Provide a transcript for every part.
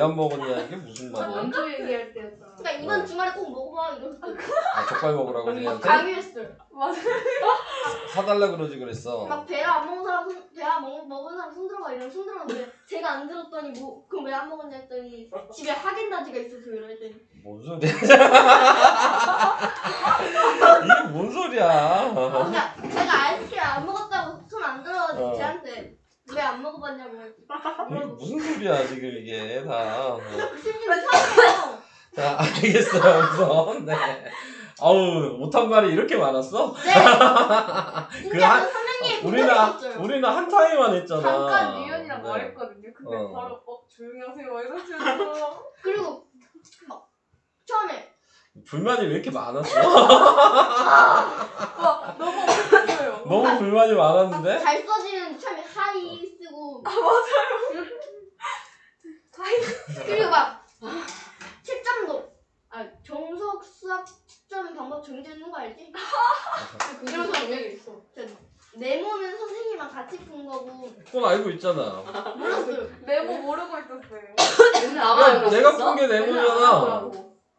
안 먹었냐 이게 무슨 말이야? 원조 얘기할 때였잖아. 그러니까 이번 주말에 꼭 먹어봐 이랬어. 아 족발 먹으라고 니한테? 강요했어요. 맞아. 사달라 그러지 그랬어. 막 배라 안 먹은 사람 배라 먹은 사람 손 들어봐 이러면 손 들었는데 제가 안 들었더니 뭐 그럼 왜 안 먹었냐 했더니 집에 하겐다즈가 있어서 이랬더니 뭔 소리야? 이게 뭔 소리야? 그러니까 제가 아이스크림 안 먹었다고 손 안 들어가지고 어. 쟤한테 왜 안 먹어봤냐고 이게 무슨 소리야 지금 이게 다. 그 심지어 처음이에요. 자 알겠어요 우선. 네. 아우 못한 말이 이렇게 많았어? 네. 진짜 그 선생님이 우리는 한 타임만 했잖아. 잠깐 유연이랑 네. 말했거든요. 근데 어. 바로 조용히 하세요 이러시면서 그리고 막 처음에 불만이 왜 이렇게 많았어? 와 너무 어색했어요. 너무 불만이 많았는데? 잘 써지는 처음에 하이 쓰고 그리고 막 채점도 정석 수학 채점 방법 정해주는 거 알지? 이런 장면이 있어. 네모는 선생님이랑 같이 푼 거고 그건 알고 있잖아. 몰랐어요. 메모 모르고 있었어요. 야, 내가 푼 게 네모잖아.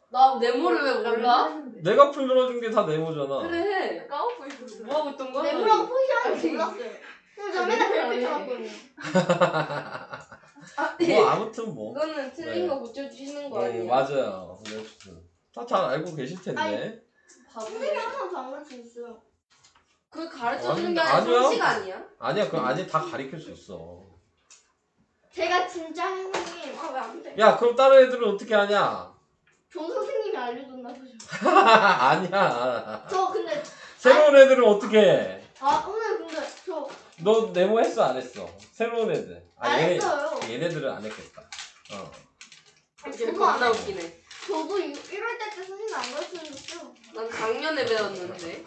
나 네모를 왜 몰라? 내가 풀어준 게 다 네모잖아. 그래. 까먹고 있었어요. 뭐 하고 있던 거야? 네모라고 표시하는 거 몰랐어요. 그래서 저 맨날 별표 쳐놨거든요. 뭐 아무튼 뭐. 이거는 틀린 네. 거 고쳐주시는 거 아니야? 맞아요. 다 잘 알고 계실 텐데. 선생님이 항상 저 안 가르쳐줬어요. 그걸 가르쳐주는 게 아니라 아니요. 성취가 아니야? 아니야, 그거 아직 다 가르칠 수 있어. 제가 진짜 선생님 왜 안 돼? 야, 그럼 다른 애들은 어떻게 하냐? 전 선생님이 알려줬나 보죠. 아니야. 저 근데 새로운 애들은 어떻게 해? 오늘 근데 저 너 네모 했어, 안 했어? 새로운 애들. 안 했어요. 얘네들은 안 했겠다. 이게 저도 안 겁나 해요. 웃기네. 저도 1월 때 선생님 안 가르쳐줬어요. 난 작년에 배웠는데.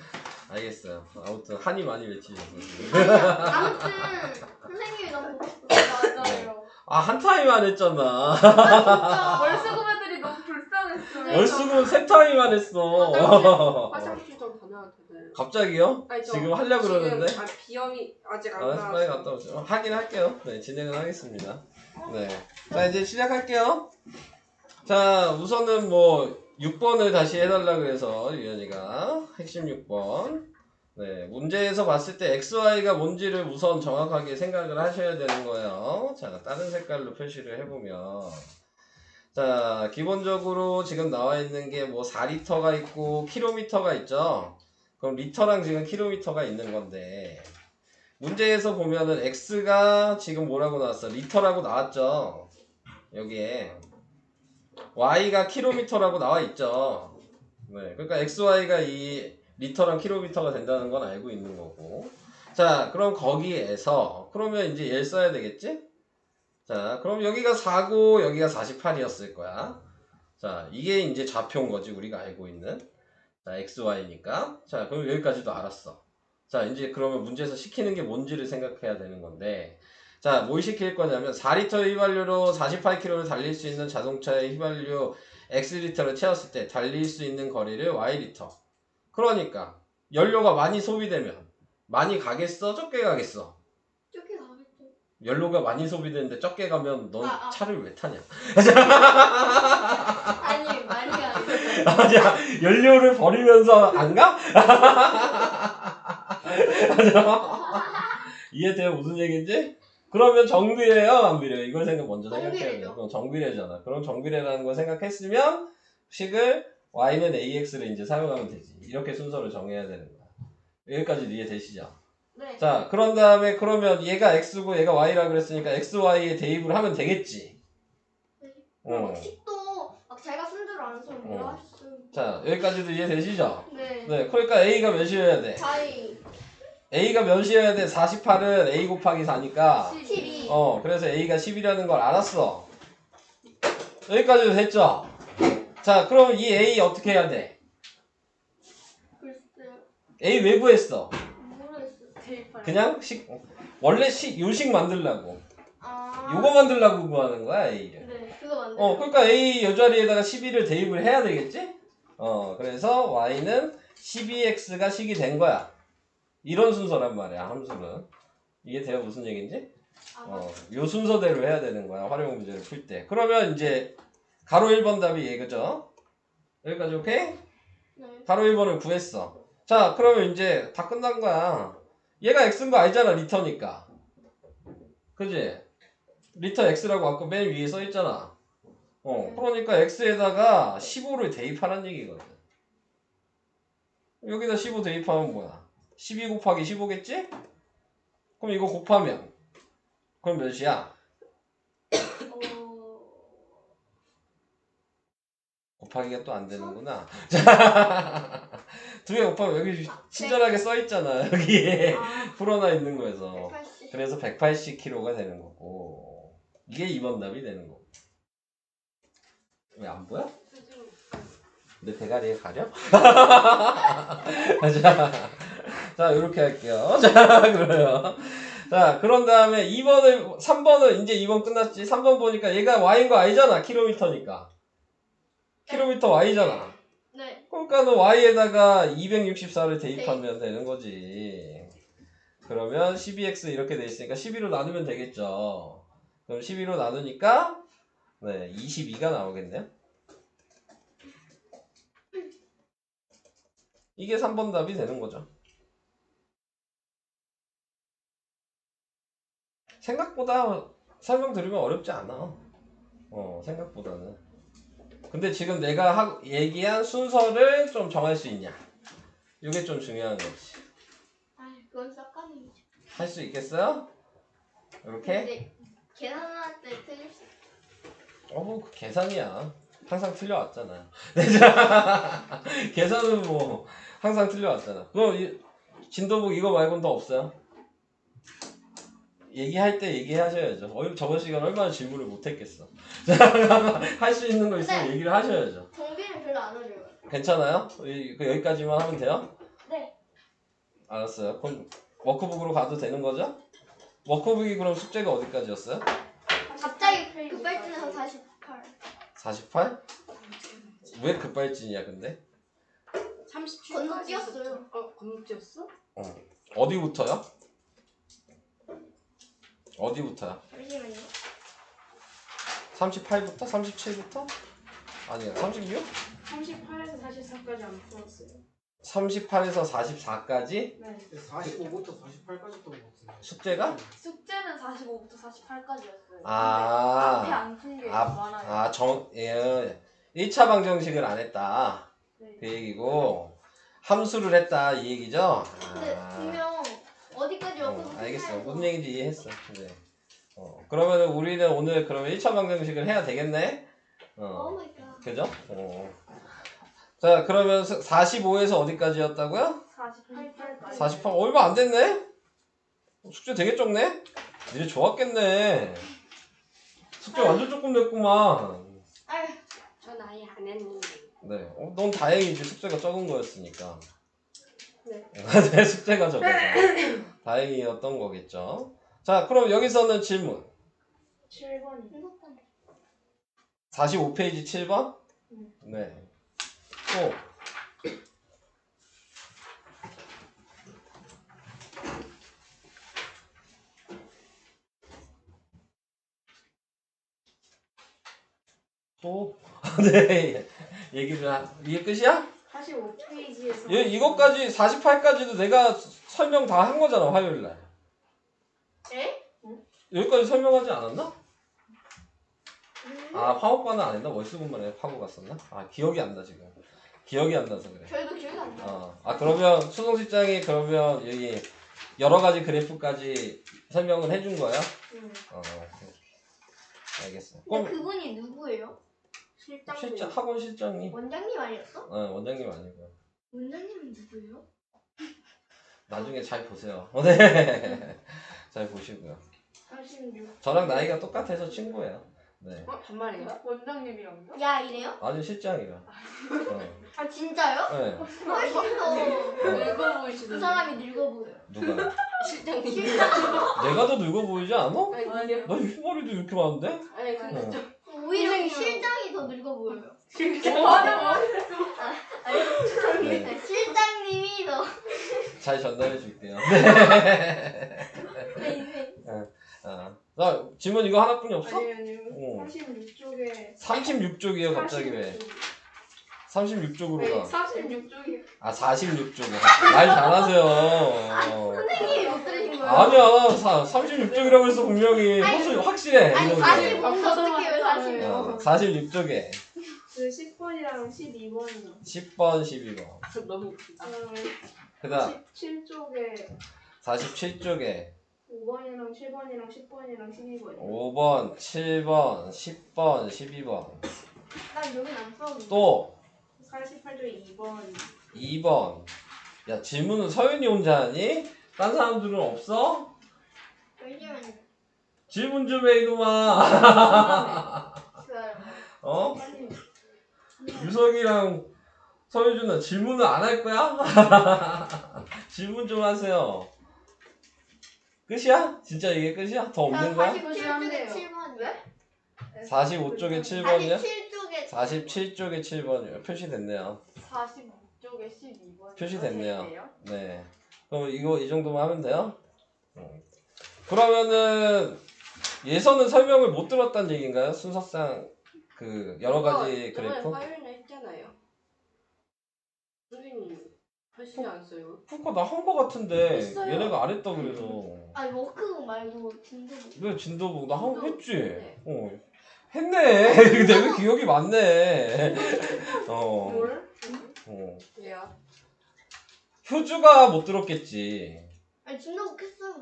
알겠어요. 아무튼 한이 많이 외치셨어. 아무튼 선생님이 너무 고맙어요. 맞아요. 아, 한 타임 안 했잖아. 진짜 월수금 애들이 너무 불쌍했어요. 월수금 세 타임만 했어. 화장실 좀 다녀와도 돼. 갑자기요? 아니, 저 지금 하려고 그러는데? 지금 비염이 아직 안 알았어, 빨리 갔다 나왔어. 오세요. 하긴 할게요. 네, 진행은 하겠습니다. 네. 자, 이제 시작할게요. 자, 우선은 뭐, 6번을 다시 해달라 그래서, 유연이가. 핵심 6번. 네, 문제에서 봤을 때 XY가 뭔지를 우선 정확하게 생각을 하셔야 되는 거예요. 자, 다른 색깔로 표시를 해보면. 자, 기본적으로 지금 나와 있는 게 뭐 4리터가 있고, 킬로미터가 있죠? 그럼 리터랑 지금 킬로미터가 있는 건데, 문제에서 보면은 X가 지금 뭐라고 나왔어? 리터라고 나왔죠? 여기에. Y가 킬로미터라고 나와 있죠? 네. 그러니까 XY가 이 리터랑 킬로미터가 된다는 건 알고 있는 거고. 자, 그럼 거기에서, 그러면 이제 얘를 써야 되겠지? 자, 그럼 여기가 4고 여기가 48이었을 거야. 자, 이게 이제 좌표인 거지, 우리가 알고 있는. 자, XY니까. 자, 그럼 여기까지도 알았어. 자, 이제 그러면 문제에서 시키는 게 뭔지를 생각해야 되는 건데. 자, 뭘 시킬 거냐면 4리터의 휘발유로 48km를 달릴 수 있는 자동차의 휘발유 X리터를 채웠을 때 달릴 수 있는 거리를 Y리터. 그러니까 연료가 많이 소비되면 많이 가겠어? 적게 가겠어? 이렇게 가겠죠. 연료가 많이 소비되는데 적게 가면 넌 차를 왜 타냐? 아니 많이 가겠죠. 아니야, 연료를 버리면서 안 가? 이해돼요? 무슨 얘기인지? 그러면 정비례요? 안 비례요? 이걸 먼저 생각해야 돼요. 정비례죠. 그럼 정비례잖아. 그럼 정비례라는 걸 생각했으면 식을 y는 ax를 이제 사용하면 되지. 이렇게 순서를 정해야 되는 거야. 여기까지 이해되시죠? 네. 자, 그런 다음에 그러면 얘가 x고 얘가 y라 그랬으니까 x, y에 대입을 하면 되겠지. 식도 막 자기가 쓴 대로 안 쓰면 뭐라 하셨어요. 자, 여기까지도 이해되시죠? 네. 네, 그러니까 a가 몇이어야 돼? 자이 a가 몇이어야 돼? 48은 a 곱하기 4니까 12. 그래서 a가 10이라는 걸 알았어. 여기까지도 됐죠? 자, 그럼 이 a 어떻게 해야 돼? 글쎄요. a 왜 구했어? 모르겠어요. 대입할. 그냥 원래 요식 만들라고. 아. 요거 만들라고 구하는 거야, a를. 네, 그거 만들어. 그러니까 a 요 자리에다가 12를 대입을 해야 되겠지? 그래서 y는 12x가 식이 된 거야. 이런 순서란 말이야, 함수는. 이게 돼요? 무슨 얘기인지? 요 순서대로 해야 되는 거야. 활용 문제를 풀 때. 그러면 이제 가로 1번 답이 얘 그죠? 여기까지 오케이? 네. 가로 1번을 구했어. 자, 그러면 이제 다 끝난 거야. 얘가 x인 거 알잖아, 리터니까. 그지? 리터 x라고 아까 맨 위에 써 있잖아. 그러니까 x에다가 15를 대입하라는 얘기거든. 여기다 15 대입하면 뭐야? 12 곱하기 15겠지? 그럼 이거 곱하면 그럼 몇이야? 곱하기가 또 안 되는구나. 두 개 곱하면 여기 친절하게 써 있잖아. 여기에 풀어놔 있는 거에서. 180. 그래서 180kg가 되는 거고. 이게 2번 답이 되는 거고. 왜 안 보여? 내 대가리에 가려? 자, 이렇게 할게요. 자, 그래요. 자, 그런 다음에 3번은 이제 2번 끝났지. 3번 보니까 얘가 Y인 거 알잖아. 킬로미터니까. 킬로미터 Y잖아. 네. 그러니까 너 Y에다가 264를 대입하면 되는 거지. 그러면 12x 이렇게 돼 있으니까 12로 나누면 되겠죠. 그럼 12로 나누니까 네, 22가 나오겠네요. 이게 3번 답이 되는 거죠. 생각보다 설명 들으면 어렵지 않아. 생각보다는. 근데 지금 내가 얘기한 순서를 좀 정할 수 있냐. 이게 좀 중요한 거지. 아, 그건 싹가능이죠. 할 수 있겠어요? 이렇게? 근데 계산할 때 틀릴 수 있어. 그 계산이야. 항상 틀려왔잖아. 계산은 뭐 항상 틀려왔잖아. 그럼 진도북 이거 말고는 더 없어요? 얘기할 때 얘기하셔야죠. 저번 시간 얼마나 질문을 못했겠어. 할 수 있는 거 있으면 네. 얘기를 하셔야죠. 정비는 별로 안 어려워요. 괜찮아요? 여기까지만 하면 돼요? 네. 알았어요. 그럼 워크북으로 가도 되는 거죠? 워크북이 그럼 숙제가 어디까지였어요? 갑자기 급발진해서 48. 48? 왜 급발진이야 근데? 37. 건너 뛰었어요. 건너 뛰었어? 어디부터요? 어디부터요? 잠시만요. 38부터? 37부터? 아니야 36? 38에서 44까지 안 풀었어요. 38에서 44까지? 네. 45부터 48까지 했던 것 같은데. 숙제가? 숙제는 45부터 48까지였어요. 아. 앞에 안 푼 게 아, 많아요. 예. 1차 방정식을 안 했다. 네. 그 얘기고 함수를 했다 이 얘기죠? 근데 분명 어디까지 왔고 알겠어. 무슨 얘기인지 이해했어. 네. 그러면 우리는 오늘 그러면 1차 방정식을 해야 되겠네? 오 마이 갓. 그죠? 자, 그러면 45에서 어디까지였다고요? 48까지. 48, 얼마 안 됐네? 숙제 되게 적네? 니네 좋았겠네. 숙제 완전 조금 냈구만. 아유, 전 아예 안 했는데. 네. 넌 다행이지. 숙제가 적은 거였으니까. 네. 내 숙제가 적어서. 다행이었던 거겠죠. 자, 그럼 여기서는 질문. 7번이. 45페이지 7번? 네. 또. 또? 네. 이게 끝이야? 45페이지에서. 이것까지 48까지도 내가 설명 다 한 거잖아, 화요일 날. 에? 여기까지 설명하지 않았나? 아, 화목과는 안 했나? 월수분만 하고 갔었나? 아, 기억이 안 나, 지금. 기억이 안 나서 그래. 저희도 기억이 안 나요. 그러면 수동실장이 그러면 여기 여러 가지 그래프까지 설명을 해준 거야? 알겠어. 근데 그럼 그분이 누구예요? 학원 실장님? 원장님 아니었어? 원장님 아니고요. 원장님은 누구예요? 나중에 잘 보세요. 네. 잘 보시고요. 46. 저랑 나이가 똑같아서 친구예요. 네. 반말이에요? 원장님이랑요? 야, 이래요? 아주 실장이라. 아, 진짜요? 네. 훨씬 더. 늙어 그 보이시던데. 사람이 늙어 보여요. 누가? 실장님. 내가 더 늙어 보이지 않아? 아니요. 나 흰머리도 이렇게 많은데? 아니 근데 좀 오히려 실장이 더 늙어 보여요. 네. 실장님이 더. 잘 전달해 줄게요. 네, 네. 어. 질문 이거 하나뿐이 없어? 아니 어. 36쪽에 36쪽이에요 갑자기 왜 36쪽으로 가 46쪽이 아 46쪽에 말 잘하세요 선생님이 못 들으신 거예요? 아니야 36쪽이라고 했어 분명히 아니, 확실해 아니 이거는. 45인데 어떻게 왜 40이요? 46쪽에 그 10번이랑 12번이요. 10번 12번 너무 웃기다. 그 다음 17쪽에 47쪽에 5번이랑 7번이랑 10번이랑 12번이요. 5번 7번 10번 12번 난 여긴 안 써도 또 48쪽에 2번. 2번 야 질문은 서윤이 혼자 하니? 딴 사람들은 없어? 왜냐면 질문 좀 해 이놈아 좋아요. 어? 빨리. 유석이랑 서유준은 질문을 안 할 거야? 질문 좀 하세요. 끝이야? 진짜 이게 끝이야? 더 없는 거야? 47쪽에 7번이요. 네? 45쪽에 7번이야? 47쪽에 47쪽에 7번이요. 표시됐네요. 46쪽에 12번. 표시됐네요. 네. 그럼 이거 이 정도만 하면 돼요? 그러면은 예선은 설명을 못 들었다는 얘기인가요? 순서상 그 여러 가지 그래프? 저번에 화요일에 했잖아요. 선생님 하시지 않았어요? 그거 나 한 거 같은데 했어요. 얘네가 안 했다 그래서 아니 워크북 말고 진도북. 왜 진도북 나 한 거 했지? 네. 했네. 근데 왜 기억이 많네. 뭘? 왜요? 효주가 못 들었겠지. 아니 진도북 했어요.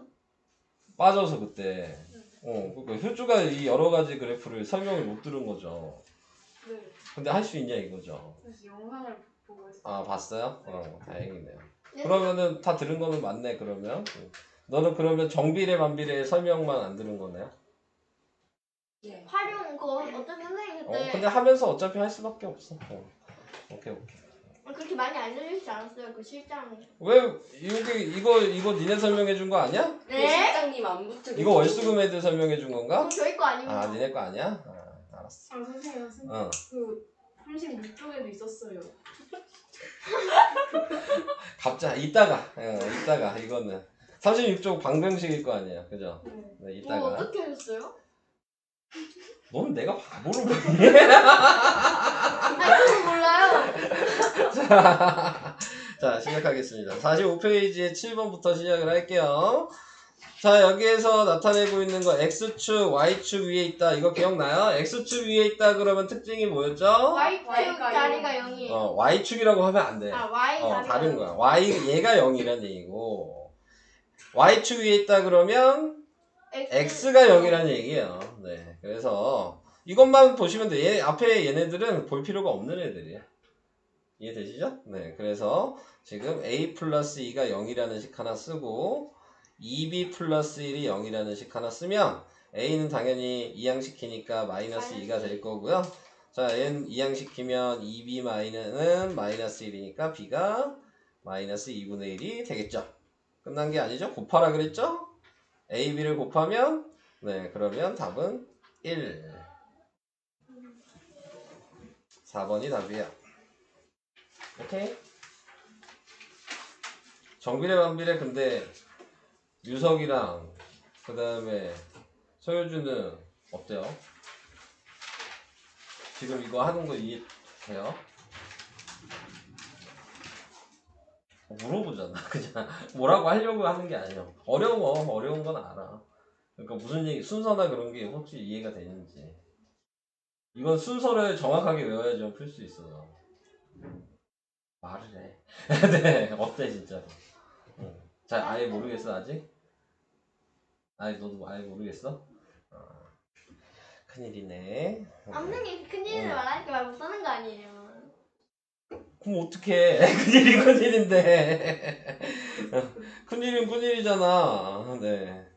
빠져서 그때. 그러니까 효주가 이 여러 가지 그래프를 설명을 못 들은 거죠. 네. 근데 할 수 있냐 이거죠. 그래서 영상을 보고 있어요. 아 봤어요? 다행이네요. 그러면은 다 들은 거는 맞네 그러면. 너는 그러면 정비례 반비례 설명만 안 들은 거네요? 네. 활용 거 어차피 선생님 그때 근데 하면서 어차피 할 수밖에 없어. 오케이. 그렇게 많이 알려주시지 않았어요 그 실장. 왜 이거 니네 설명해 준 거 아니야? 그 네? 실장님 안 붙은 이거 월수금 애들 설명해 준 건가? 그럼 저희 거 아니면 아 니네 거 아니야? 알았어. 아 선생님 어. 그 36쪽에도 있었어요. 갑자기 이따가 이거는 36쪽 방정식일 거 아니야, 그죠? 네. 네, 뭐 이따가. 어떻게 하셨어요? 너는 내가 바보를 보니? 아니 저도 몰라요. 자, 시작하겠습니다. 45페이지에 7번부터 시작을 할게요. 자, 여기에서 나타내고 있는 거 X축, Y축 위에 있다. 이거 기억나요? X축 위에 있다 그러면 특징이 뭐였죠? Y축 Y가 자리가 0이에요. Y축이라고 하면 안 돼. 아 Y 자리가 다른 거야. 얘가 0이란 얘기고. Y축 위에 있다 그러면 X가 0이란 얘기예요. 네. 그래서 이것만 보시면 돼. 앞에 얘네들은 볼 필요가 없는 애들이야. 이해되시죠? 네. 그래서 지금 A 플러스 2가 0이라는 식 하나 쓰고 2B 플러스 1이 0이라는 식 하나 쓰면 A는 당연히 이항시키니까 마이너스 2가 될 거고요. 자, N 이항시키면 2B 마이너는 마이너스 1이니까 B가 마이너스 2분의 1이 되겠죠. 끝난 게 아니죠? 곱하라 그랬죠? A, B를 곱하면 네, 그러면 답은 1. 4번이 답이에요. 오케이? 정비례 반비례 근데 유석이랑 그 다음에 소유주는 어때요? 지금 이거 하는 거 이해돼요? 물어보잖아. 그냥 뭐라고 하려고 하는 게 아니야. 어려운 건 알아. 그러니까 무슨 얘기 순서나 그런 게 혹시 이해가 되는지. 이건 순서를 정확하게 외워야지 풀 수 있어요. 말을 해. 네, 어때 진짜로? 자, 아예 모르겠어 아직? 아니 너도 아예 모르겠어? 큰일이네. 선생님 큰일을 말하니까 말 못하는 거 아니에요. 그럼 어떡해. 큰일인데. 큰일은 큰일이잖아. 네.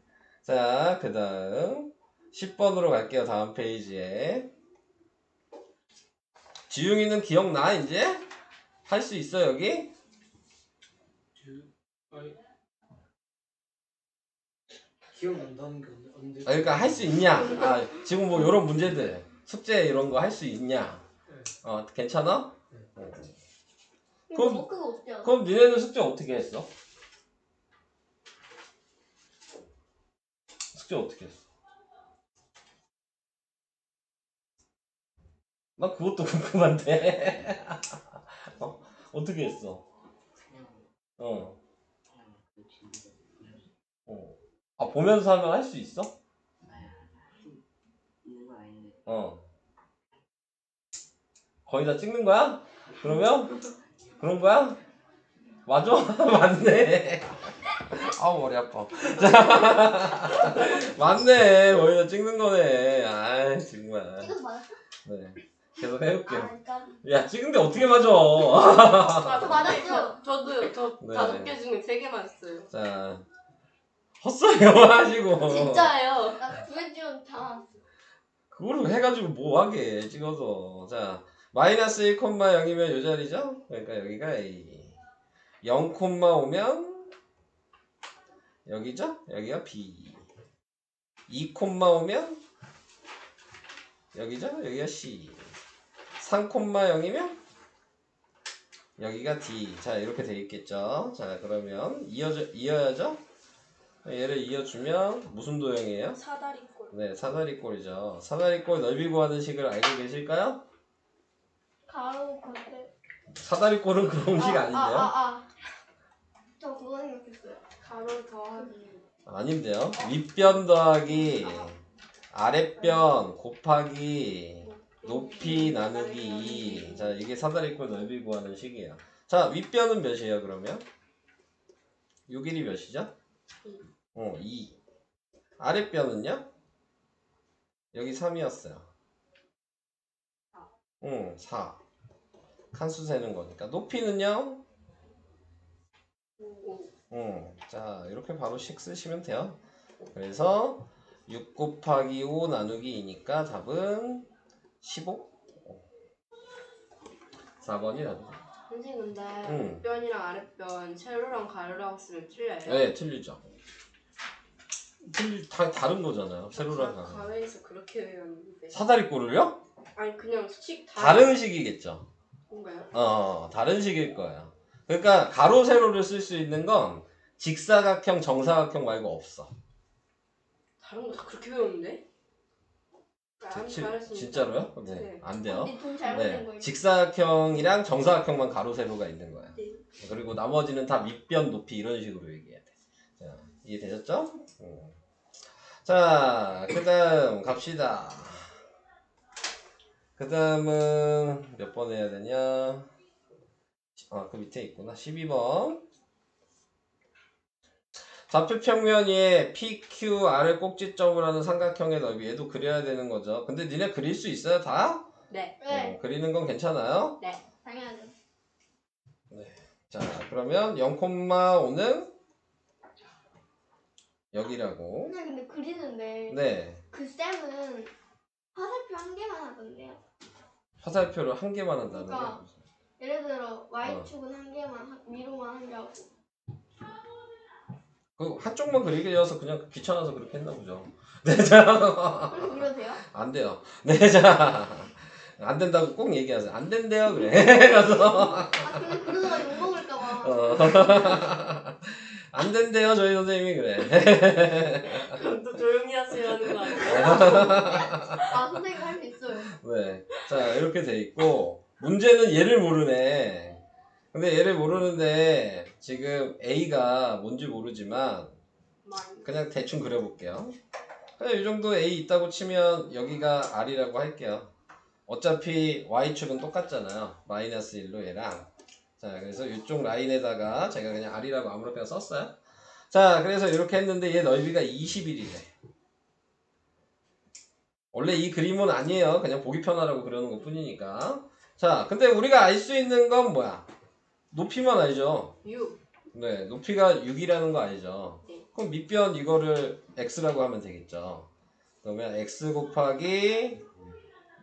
자, 그 다음 10번으로 갈게요. 다음 페이지에. 지웅이는 기억나 이제? 할 수 있어 여기? 기억난다는 게 언제? 그러니까 할 수 있냐? 지금 뭐 이런 문제들 숙제 이런 거 할 수 있냐? 괜찮아? 그럼 그거 어때요? 그럼 니네는 숙제 어떻게 했어? 숙제 어떻게 했어? 나 그것도 궁금한데. 어떻게 했어? 그냥 어. 그 친구가 보면서 아, 보면서 하면 할 수 있어? 있는 건 아닌데 거의 다 찍는 거야? 그러면? 그런 거야? 맞아? 맞네. 아우, 머리 아파. 맞네. 거의 다 찍는 거네. 아이, 정말. 찍어서 맞았어? 네. 계속 해볼게요. 그러니까 야, 찍은데 어떻게 맞아? 저 맞았어요. 저도요. 저 네. 5개 중에 3개 맞았어요. 자, 헛소리만 하시고. 진짜예요. 나 구해주면 다 맞았어. 그거를 해가지고 뭐 하게 찍어서. 자, 마이너스 1,0이면 요 자리죠? 그러니까 여기가 A. 0, 오면 여기죠? 여기가 B. 2, 오면 여기죠? 여기가 C. 3, 0이면 여기가 D. 자, 이렇게 돼 있겠죠? 자, 그러면 이어야죠? 얘를 이어주면 무슨 도형이에요? 사다리꼴. 네, 사다리꼴이죠. 사다리꼴 넓이 구하는 식을 알고 계실까요? 가로 겉에. 사다리꼴은 그런 식 아닌데요? 저 그거 생각했어요. 가로 더하기. 아닌데요? 윗변 더하기 아랫변 곱하기 높이 나누기 2. 자, 이게 사다리꼴 넓이 구하는 식이에요. 자, 윗변은 몇이에요, 그러면? 요 길이 몇이죠? 2. 아랫변은요? 여기 3이었어요. 4. 칸수 세는 거니까. 높이는요? 자, 이렇게 바로 식 쓰시면 돼요. 그래서 6 곱하기 5 나누기 2니까 답은 15? 4번이 답이죠. 선생님 근데 윗변이랑 아랫변 세로랑 가로랑 쓰면 틀려요? 네, 틀리죠. 다 다른 거잖아요. 세로랑 가로. 가회에서 그렇게 외웠는데. 사다리꼴을요? 아니 그냥 다른 식이겠죠. 뭔가요? 다른 식일 거예요. 그러니까 가로 세로를 쓸 수 있는 건 직사각형, 정사각형 말고 없어. 다른 거 다 그렇게 외웠는데? 진짜로요? 네, 네. 안 돼요. 돈 잘못된 네, 거예요. 직사각형이랑 정사각형만 가로 세로가 있는 거야. 네. 그리고 나머지는 다 밑변 높이 이런 식으로 얘기해야 돼. 자, 이해되셨죠? 자, 그 다음 갑시다. 그 다음은 몇 번 해야 되냐? 그 밑에 있구나. 12번. 좌표 평면 위에 PQR을 꼭지점으로 하는 삼각형의 넓이. 얘도 그려야 되는 거죠. 근데 니네 그릴 수 있어요, 다? 네. 네, 그리는 건 괜찮아요? 당연하죠. 자, 그러면 0,5는 여기라고. 근데 그리는데 네. 그 쌤은 화살표 한 개만 하던데요. 화살표를 한 개만 한다는 그러니까 게. 예를 들어 Y축은 한 개만 위로만 한 개 하고. 그 한쪽만 그리게 되어서 그냥 귀찮아서 그렇게 했나 보죠. 네, 자. 그렇게 그려도 돼요? 안 돼요. 네, 자. 안 된다고 꼭 얘기하세요. 안 된대요, 그래. 가서. 근데 그러다가 욕 먹을까봐. 안 된대요, 저희 선생님이 그래. 그럼 또 조용히 하세요 하는 거 아니에요? 선생님 할 수 있어요. 네. 자, 이렇게 돼 있고, 문제는 얘를 모르네. 근데 얘를 모르는데, 지금 A가 뭔지 모르지만, 그냥 대충 그려볼게요. 그냥 이 정도 A 있다고 치면 여기가 R이라고 할게요. 어차피 Y축은 똑같잖아요. 마이너스 1로 얘랑. 자, 그래서 이쪽 라인에다가 제가 그냥 R이라고 아무렇게나 썼어요. 자, 그래서 이렇게 했는데 얘 넓이가 21이래. 원래 이 그림은 아니에요. 그냥 보기 편하라고 그러는 것 뿐이니까. 자, 근데 우리가 알 수 있는 건 뭐야? 높이만 알죠? 6. 네, 높이가 6이라는 거 알죠? 네. 그럼 밑변 이거를 x라고 하면 되겠죠. 그러면 x 곱하기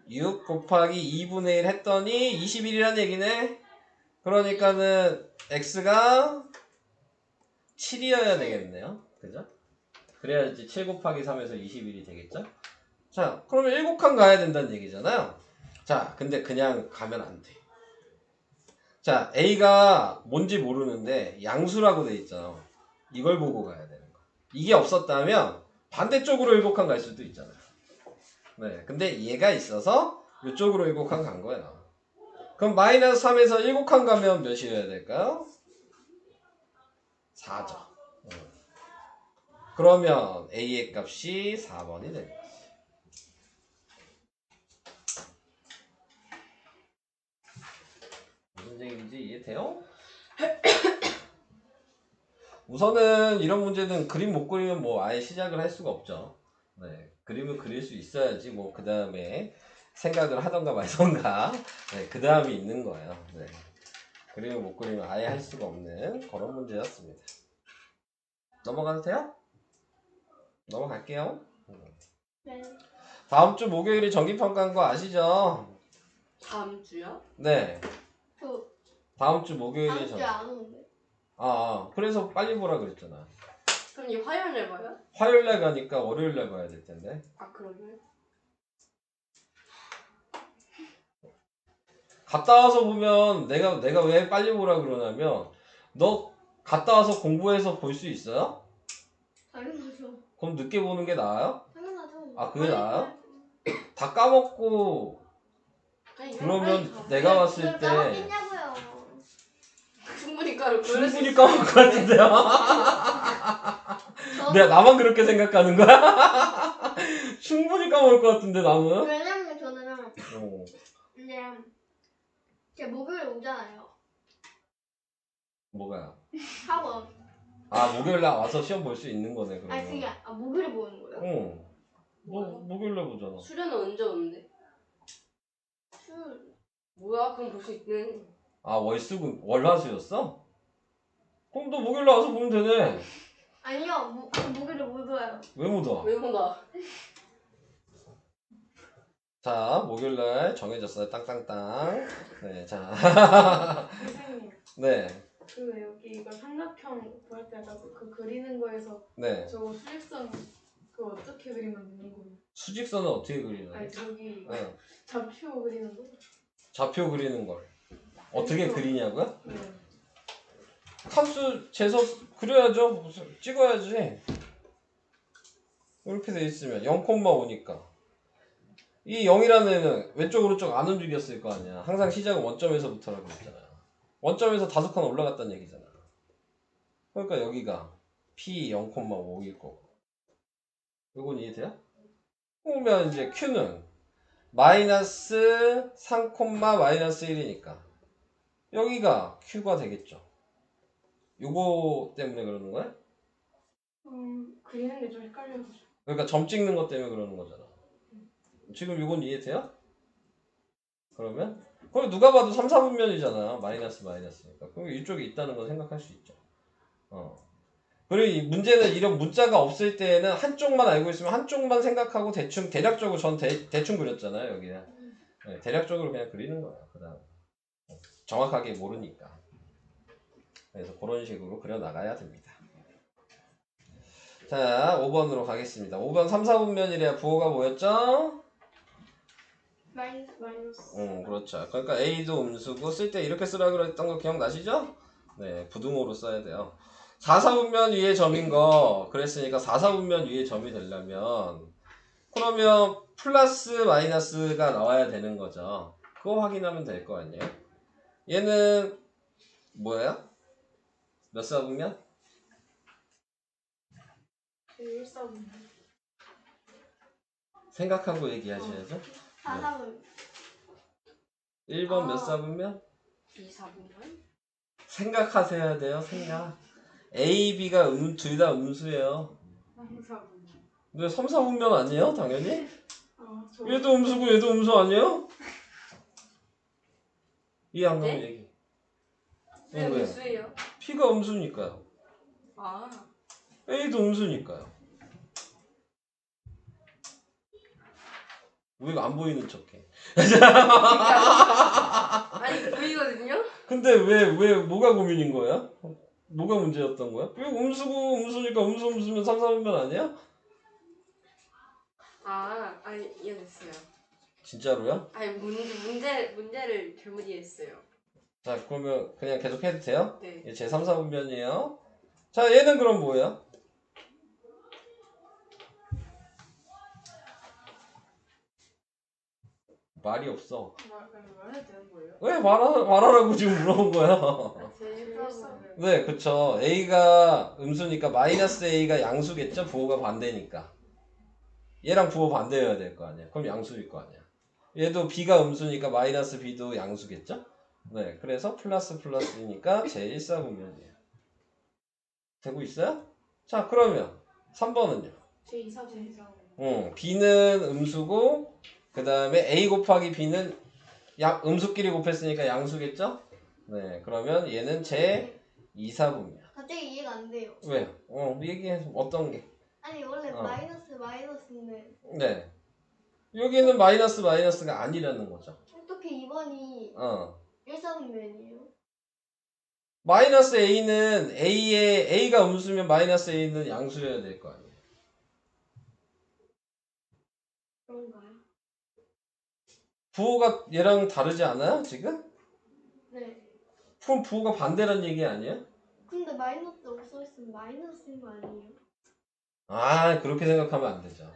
6 곱하기 2분의 1 했더니 21이라는 얘기네. 그러니까는 x가 7이어야 되겠네요. 그죠? 그래야지 7 곱하기 3에서 21이 되겠죠? 자, 그러면 7칸 가야 된다는 얘기잖아요. 자, 근데 그냥 가면 안 돼. 자, A가 뭔지 모르는데 양수라고 돼 있잖아. 이걸 보고 가야 되는 거야. 이게 없었다면 반대쪽으로 7칸 갈 수도 있잖아요. 네, 근데 얘가 있어서 이쪽으로 7칸 간 거야. 그럼 마이너스 3에서 7칸 가면 몇이어야 될까요? 4죠. 그러면 A의 값이 4번이 됩니다. 무슨 얘기인지 이해돼요? 우선은 이런 문제는 그림 못 그리면 뭐 아예 시작을 할 수가 없죠. 네, 그림을 그릴 수 있어야지 뭐 그 다음에 생각을 하던가 말던가 네, 그 다음이 있는 거예요. 네. 그림을 못 그리면 아예 할 수가 없는 그런 문제였습니다. 넘어가도 돼요? 넘어갈게요. 네. 다음 주 목요일이 정기평가인 거 아시죠? 다음 주요? 네. 그 다음 주 목요일이 다음 주에 안 오는데. 그래서 빨리 보라 그랬잖아. 그럼 이 화요일에 봐요? 화요일 날 가니까 월요일 날 봐야 될 텐데. 아 그러면? 갔다 와서 보면 내가 왜 빨리 보라 그러냐면 너 갔다 와서 공부해서 볼 수 있어요? 당연하죠. 그럼 늦게 보는 게 나아요? 당연하죠. 아, 그게 나아요? 다 까먹고 그러면 내가 봤을 그걸 때 까먹겠냐고요. 충분히 까를 보여줄 수 충분히 있어요. 까먹을 것 같은데요? 내가 나만 그렇게 생각하는 거야? 충분히 까먹을 것 같은데 나는? 왜냐면 저는 어. 이제 제 목요일에 오잖아요. 뭐가요? 학원. 목요일 날 와서 시험 볼 수 있는 거네 그러면. 아니 그게 목요일에 보는 거예요? 응. 목요일 날 보잖아. 수련은 언제 오는데? 술. 뭐야 그럼 볼 수 있는. 월수금 월화수였어? 그럼 너 목요일 날 와서 보면 되네. 아니요. 목요일에 못 와요. 왜 못 와? 왜 보나? 자, 목요일 날 정해졌어요. 땅땅땅. 네, 자. 선생님, 네, 그 여기 이거 삼각형 구할 때 아까 그 그리는 거에서 네. 저 수직선 그거 어떻게 그리면 되는 거예요? 수직선은 어떻게 그리는 아니 거예요? 저기 네. 좌표 그리는 거? 좌표 그리는 걸. 어떻게 그리냐고요? 네. 칸수 재서 그려야죠. 찍어야지. 이렇게 돼 있으면 0,5니까. 이 0이라는 애는 왼쪽 오른쪽 안 움직였을 거 아니야. 항상 시작은 원점에서부터라고 했잖아요. 원점에서 5칸 올라갔다는 얘기잖아. 그러니까 여기가 P 0,5일 거고. 이건 이해돼요? 그러면 이제 Q는 마이너스 3, 마이너스 1이니까 여기가 Q가 되겠죠. 요거 때문에 그러는 거야? 그리는 게 좀 헷갈려서. 그러니까 점 찍는 것 때문에 그러는 거잖아. 지금 이건 이해돼요? 그러면? 그럼 누가 봐도 3, 4분면이잖아. 마이너스니까. 그럼 이쪽에 있다는 건 생각할 수 있죠. 그리고 이 문제는 이런 문자가 없을 때에는 한쪽만 알고 있으면 한쪽만 생각하고 대충 대략적으로 전 대충 그렸잖아요. 여기는. 네, 대략적으로 그냥 그리는 거예요. 그다음 정확하게 모르니까. 그래서 그런 식으로 그려 나가야 됩니다. 자, 5번으로 가겠습니다. 5번 3, 4분면이래야 부호가 뭐였죠? 마이너스. 그렇죠. 그러니까 A도 음수고 쓸 때 이렇게 쓰라 그랬던 거 기억나시죠? 네, 부등호로 써야 돼요. 4, 4분면 위에 점인 거 그랬으니까 4, 4분면 위에 점이 되려면 그러면 플러스 마이너스가 나와야 되는 거죠. 그거 확인하면 될 거 아니에요? 얘는 뭐예요? 몇 사분면? 1사분. 생각하고 얘기하셔야죠. 4, 4분. 1번 몇 사분면? 2, 4분면? 생각하셔야 돼요. 생각. A, B가 둘 다 음수예요. 3사분. 근데 3, 4분면 아니에요? 당연히? 저 얘도 음수고 얘도 음수 아니에요? 이해 안 가면 네? 얘기. 왜 왜? 무수해요? P가 음수니까요. 아 A도 음수니까요. 우리가 안 보이는 척해. 아니 보이거든요? 근데 왜 뭐가 고민인 거야? 뭐가 문제였던 거야? 왜 음수고 음수니까 음수면 3, 4분면 아니야? 아니 이해됐어요. 진짜로요? 아니 문제를 잘못 이해했어요. 자, 그러면 그냥 계속 해도 돼요? 네. 얘 제 3, 4분면이에요. 자, 얘는 그럼 뭐예요? 말이 없어. 말해도 되는 거예요? 왜 말하라고 지금 물어본 거야? 제1사분면 네, 그쵸. A가 음수니까 마이너스 A가 양수겠죠? 부호가 반대니까. 얘랑 부호 반대여야 될 거 아니야. 그럼 양수일 거 아니야. 얘도 B가 음수니까 마이너스 B도 양수겠죠? 네, 그래서 플러스니까 제1사분면이에요. 되고 있어요? 자, 그러면 3번은요? 제2사분면 B는 음수고 그 다음에 A 곱하기 B는 음수끼리 곱했으니까 양수겠죠? 네, 그러면 얘는 제2사분면. 갑자기 이해가 안 돼요. 왜요? 얘기해. 어떤 게? 아니 원래 마이너스인데 네. 여기는 마이너스가 아니라는 거죠. 어떻게 2번이 1사분면이에요? 마이너스 A는 A가 음수면 마이너스 A는 양수여야 될 거 아니에요. 그런가요? 부호가 얘랑 다르지 않아요? 지금? 네. 그럼 부호가 반대란 얘기 아니에요? 근데 마이너스 없어있으면 마이너스인 거 아니에요? 아, 그렇게 생각하면 안 되죠.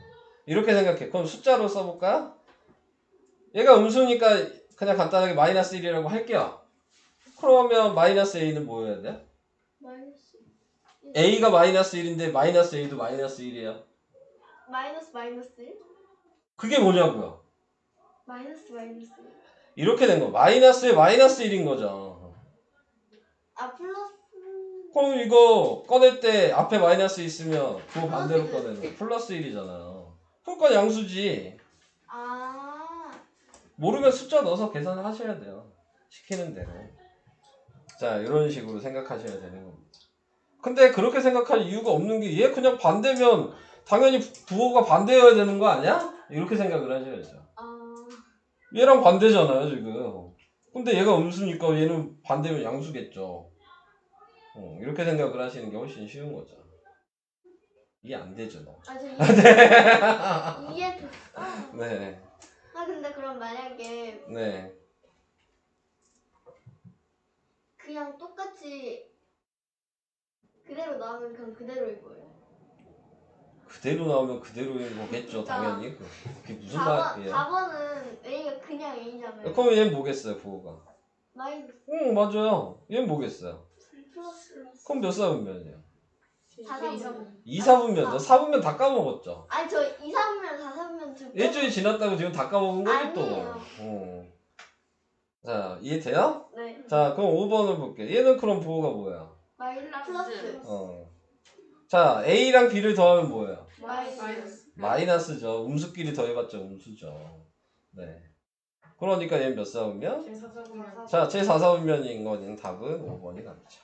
이렇게 생각해. 그럼 숫자로 써볼까요? 얘가 음수니까 그냥 간단하게 마이너스 1이라고 할게요. 그러면 마이너스 A는 뭐여야 돼? 마이너스 A가 마이너스 1인데 마이너스 A도 마이너스 1이에요. 마이너스 1? 그게 뭐냐고요? 마이너스 이렇게 된 거. 마이너스에 마이너스 1인 거죠. 아 플러스 그럼 이거 꺼낼 때 앞에 마이너스 있으면 그거 반대로 꺼내는 거. 플러스 1이잖아요. 그러니까 양수지. 아 모르면 숫자 넣어서 계산을 하셔야 돼요. 시키는 대로. 자, 이런 식으로 생각하셔야 되는 겁니다. 근데 그렇게 생각할 이유가 없는 게 얘 그냥 반대면 당연히 부호가 반대여야 되는 거 아니야? 이렇게 생각을 하셔야죠. 얘랑 반대잖아요, 지금. 근데 얘가 음수니까 얘는 반대면 양수겠죠. 이렇게 생각을 하시는 게 훨씬 쉬운 거죠. 이해 안 되죠, 너. 저 이해됐어. 네. 근데 그럼 만약에 네. 그냥 똑같이 그대로 나오면 그냥 그대로일 거예요. 그대로 나오면 그대로인 거겠죠, 당연히. 그게 무슨 4번, 말이에요? 4번은 A가 그냥 A잖아요. 그럼 얘는 뭐겠어요, 부호가? 마이너스 응, 맞아요. 얘는 뭐겠어요? 플러스 그럼 몇 사분면이에요? 4사분면 2사분면. 너 4분면 다 까먹었죠? 아니 저 2사분면 4사분면 저 일주일 지났다고 지금 다 까먹은 거지 또. 아니에요. 자, 이해돼요? 네. 자, 그럼 5번을 볼게요. 얘는 그럼 부호가 뭐야? 플러스 자, A랑 B를 더하면 뭐예요? 마이너스 마이너스죠. 음수끼리 더해봤자 음수죠. 네. 그러니까 얘는 몇 사분면? 제4사분면 자, 제 4사분면인 거는 답은 5번이 남죠.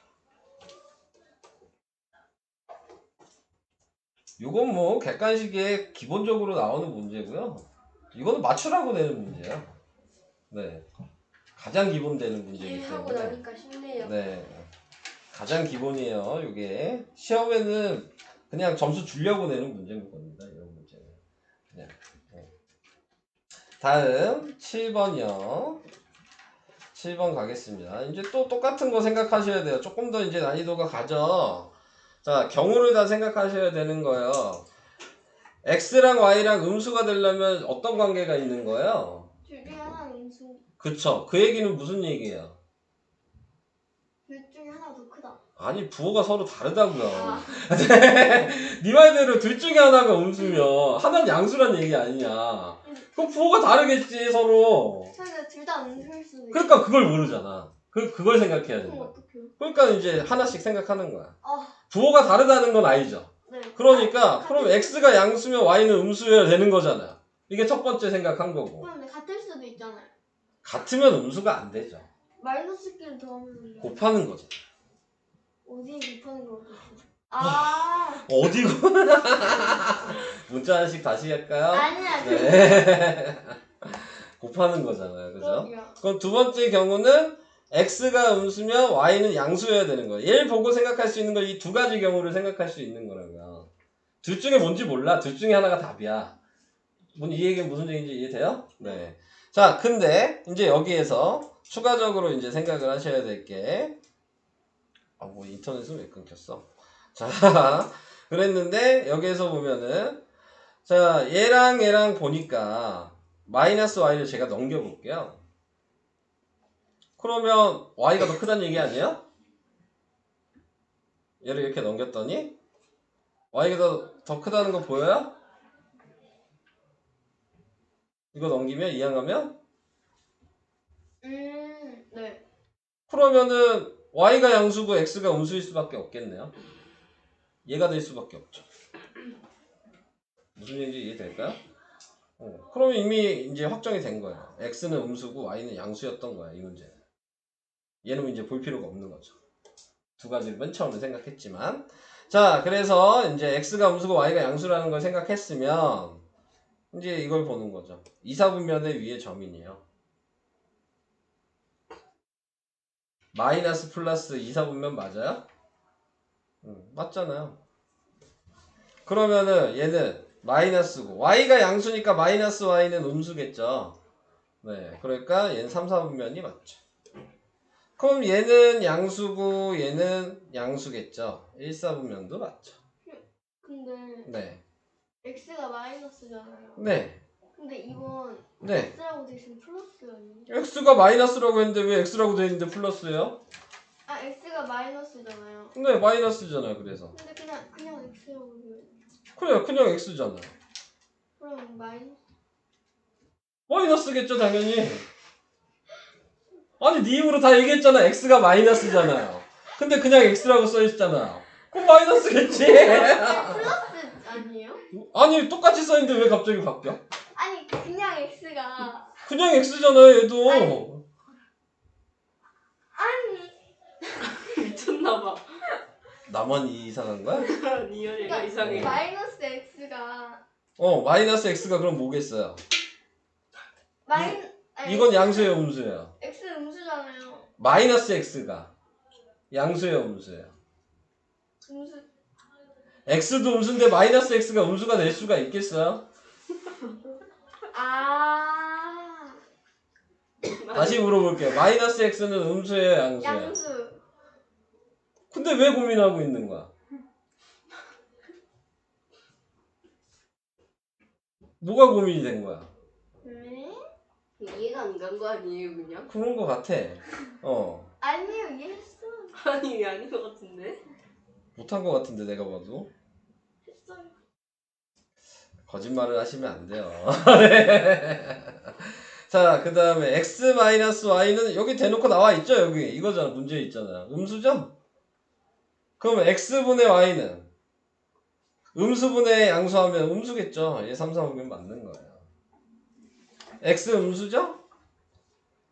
이건 뭐 객관식에 기본적으로 나오는 문제고요. 이거는 맞추라고 내는 문제야. 네. 가장 기본되는 문제이기 이해하고 때문에. 나니까 쉽네요. 네. 가장 기본이에요. 이게 시험에는 그냥 점수 주려고 내는 문제인 겁니다. 이런 문제는. 그냥. 네. 다음 7번이요. 7번 가겠습니다. 이제 또 똑같은 거 생각하셔야 돼요. 조금 더 이제 난이도가 가죠. 자, 경우를 다 생각하셔야 되는 거예요. X랑 Y랑 음수가 되려면 어떤 관계가 있는 거예요? 둘 중에 하나는 음수 그쵸. 그 얘기는 무슨 얘기예요? 둘 중에 하나 더 크다. 아니, 부호가 서로 다르다고요. 네 말대로 둘 중에 하나가 음수면 하나는 양수란 얘기 아니냐. 그럼 부호가 다르겠지, 서로. 근데 둘 다 음수일 수도 있어. 그러니까 그걸 모르잖아. 그걸 생각해야 그럼 된다. 어떡해요? 그러니까 이제 하나씩 생각하는 거야. 아, 부호가 다르다는 건 아니죠. 네. 그러니까 그럼 X가 양수면 Y는 음수여야 되는 거잖아요. 이게 첫 번째 생각한 거고. 그럼 같을 수도 있잖아요. 같으면 음수가 안 되죠. 마이너스끼리 더하면 곱하는 거죠. 어디에 곱하는 거겠어? 아, 어디고? 문자 하나씩 다시 할까요? 아니야. 네. 곱하는 거잖아요. 그죠? 그러게요. 그럼 두 번째 경우는 X가 음수면 Y는 양수여야 되는 거예요. 얘를 보고 생각할 수 있는 건 이 두 가지 경우를 생각할 수 있는 거라고요. 둘 중에 뭔지 몰라. 둘 중에 하나가 답이야. 이 얘기는 무슨 얘기인지 이해돼요? 네. 자, 근데 이제 여기에서 추가적으로 이제 생각을 하셔야 될 게, 뭐 인터넷은 왜 끊겼어? 자, 그랬는데 여기에서 보면은 자, 얘랑 보니까 마이너스 y를 제가 넘겨볼게요. 그러면 y가 더 크다는 얘기 아니에요? 얘를 이렇게 넘겼더니 y가 더 크다는 거 보여요? 이거 넘기면 이항하면 네. 그러면은 y가 양수고 x가 음수일 수밖에 없겠네요. 얘가 될 수밖에 없죠. 무슨 얘기인지 이해될까요? 그러면 이미 이제 확정이 된 거예요. x는 음수고 y는 양수였던 거야, 이 문제는. 얘는 이제 볼 필요가 없는 거죠. 두 가지를 맨 처음에 생각했지만. 자, 그래서 이제 x가 음수고 y가 양수라는 걸 생각했으면 이제 이걸 보는 거죠. 이사분면의 위에 점이네요. 마이너스 플러스 이사분면 맞아요? 맞잖아요. 그러면은 얘는 마이너스고 y가 양수니까 마이너스 y는 음수겠죠. 네, 그러니까 얘는 3, 4분면이 맞죠. 그럼 얘는 양수고 얘는 양수겠죠. 1, 4분면도 맞죠. 근데 네. x가 마이너스잖아요. 네. 근데 이건 네. x라고 돼 있으면 플러스 아니에요? x가 마이너스라고 했는데 왜 x라고 돼 있는데 플러스예요? 아 x가 마이너스잖아요. 네, 마이너스잖아요. 그래서. 근데 그냥 x라고 돼요. 그래요. 그냥 x잖아요. 그럼 마이너스. 마이너스겠죠, 당연히. 아니, 네 입으로 다 얘기했잖아. x가 마이너스잖아요. 근데 그냥 x라고 써있잖아요. 그럼 마이너스겠지. 플러스 아니에요? 아니, 똑같이 써있는데 왜 갑자기 바뀌어? 아니 그냥 x가 그냥 x잖아요, 얘도. 아니 미쳤나봐. 나만 이상한 거야? 니얼이가 그러니까 이상해. 마이너스 x가 마이너스 x가 그럼 뭐겠어요? 아니, 이건 양수예요, 음수예요? x 음수잖아요. 마이너스 x가 양수예요, 음수예요? 음수. x도 음수인데 마이너스 x가 음수가 될 수가 있겠어요? 아 다시 물어볼게요. 마이너스 x는 음수예요, 양수예요? 양수. 근데 왜 고민하고 있는 거야? 뭐가 고민이 된 거야? 왜? 이해가 안 간 거 아니에요 그냥? 그런 거 같아. 아니요 이해했어. 아니 이게 아닌 것 같은데? 못한 거 같은데 내가 봐도. 했어요. 거짓말을 하시면 안 돼요. 자, 그 다음에 x-y는 여기 대놓고 나와 있죠? 여기 이거잖아. 문제 있잖아. 음수죠? 그럼 x분의 y는 음수분의 양수하면 음수겠죠? 얘 3, 4, 5면 맞는 거예요. x 음수죠?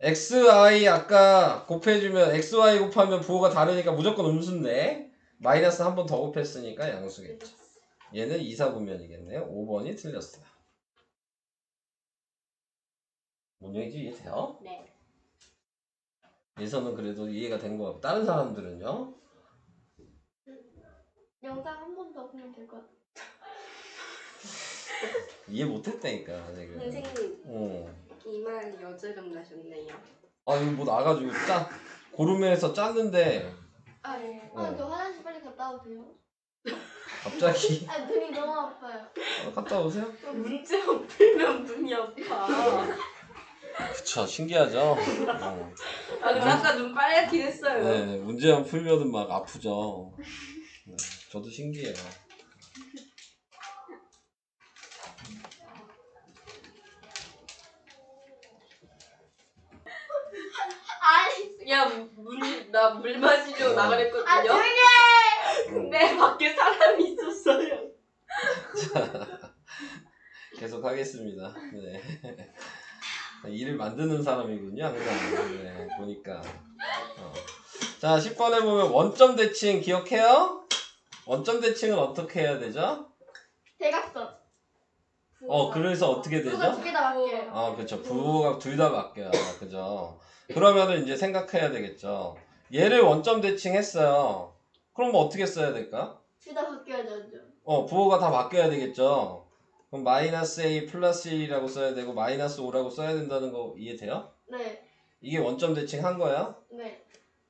xi 아까 곱해주면 xy 곱하면 부호가 다르니까 무조건 음수인데 마이너스 한 번 더 곱했으니까 양수겠죠. 얘는 2, 4분면이겠네요. 5번이 틀렸어요. 뭔 얘기인지 이해돼요? 네. 예서는 그래도 이해가 된 거 같고 다른 사람들은요? 영상 한 번 더 보면 될 것 같아. 이해 못했다니까 지금. 선생님 이만 여드름 나셨네요. 아 이거 뭐 나가지고 고름에서 짰는데 아 예. 어. 저 화장실 빨리 갔다 와도 돼요? 갑자기 아 눈이 너무 아파요. 갔다 오세요. 문제 안 풀면 눈이 아파. 그쵸, 신기하죠? 아 근데 아까 눈 빨갛긴 했어요. 네, 문제만 풀면은 막 아프죠. 네, 저도 신기해요. 아니 나 물 마시려고 어. 나가랬거든요. 조용히 해. 근데 밖에 사람이 있었어요. 계속 하겠습니다. 네. 일을 만드는 사람이군요, 항상. 네, 보니까. 자, 10번에 보면 원점 대칭 기억해요? 원점 대칭은 어떻게 해야 되죠? 대각선. 그래서 어떻게 되죠? 부호가 두 개 다 바뀌어요. 그쵸. 부호가 둘 다 바뀌어요. 그죠? 그러면은 이제 생각해야 되겠죠. 얘를 원점 대칭했어요. 그럼 뭐 어떻게 써야 될까? 둘 다 바뀌어야죠. 부호가 다 바뀌어야 되겠죠. 그럼 마이너스 a 플러스 1이라고 써야 되고 마이너스 5라고 써야 된다는 거 이해돼요? 네. 이게 원점 대칭한 거예요? 네.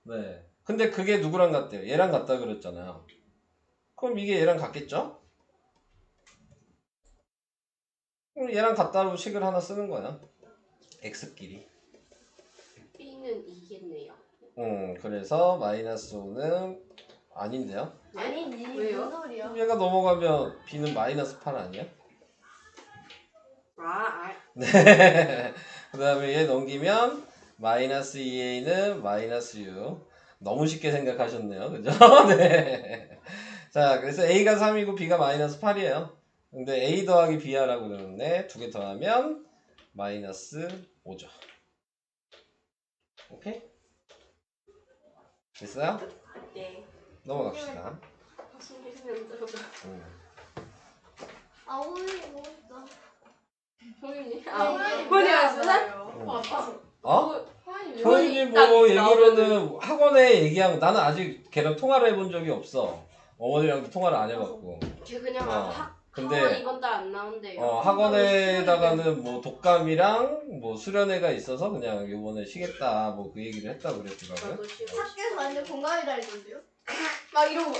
네. 근데 그게 누구랑 같대요? 얘랑 같다 그랬잖아요. 그럼 이게 얘랑 같겠죠? 그럼 얘랑 같다로 식을 하나 쓰는 거야. x끼리. B는 2겠네요. 그래서 마이너스 5는 아닌데요? 아니지. 왜요? 무슨 소리야? 그럼 얘가 넘어가면 b는 마이너스 8 아니야? 네. 그 다음에 얘 넘기면 마이너스 2a는 마이너스 6. 너무 쉽게 생각하셨네요. 그죠? 네. 자, 그래서 a가 3이고 b가 마이너스 8이에요. 근데 a 더하기 b하라고 그러는데 두 개 더하면 마이너스 5죠. 오케이? 됐어요? 네. 넘어갑시다. 숨기시면 들어가. 아 오늘 뭐 있어? 효윤이? 네. 효윤이 왔어요? 어? 하이 효인이 딱 뭐 나오면은. 얘기로는 학원에 얘기한 나는 아직 걔랑 통화를 해본 적이 없어. 어머니랑도 통화를 안 해봤고. 걔 그냥 어. 학원 근데 이번 달 안 나온대요. 학원에다가는 뭐 독감이랑 뭐 수련회가 있어서 그냥 요번에 쉬겠다 뭐 그 얘기를 했다고 그랬더라고요. 저도 싫어. 학교에서 완전 공감이 다니던데요? 막 이러고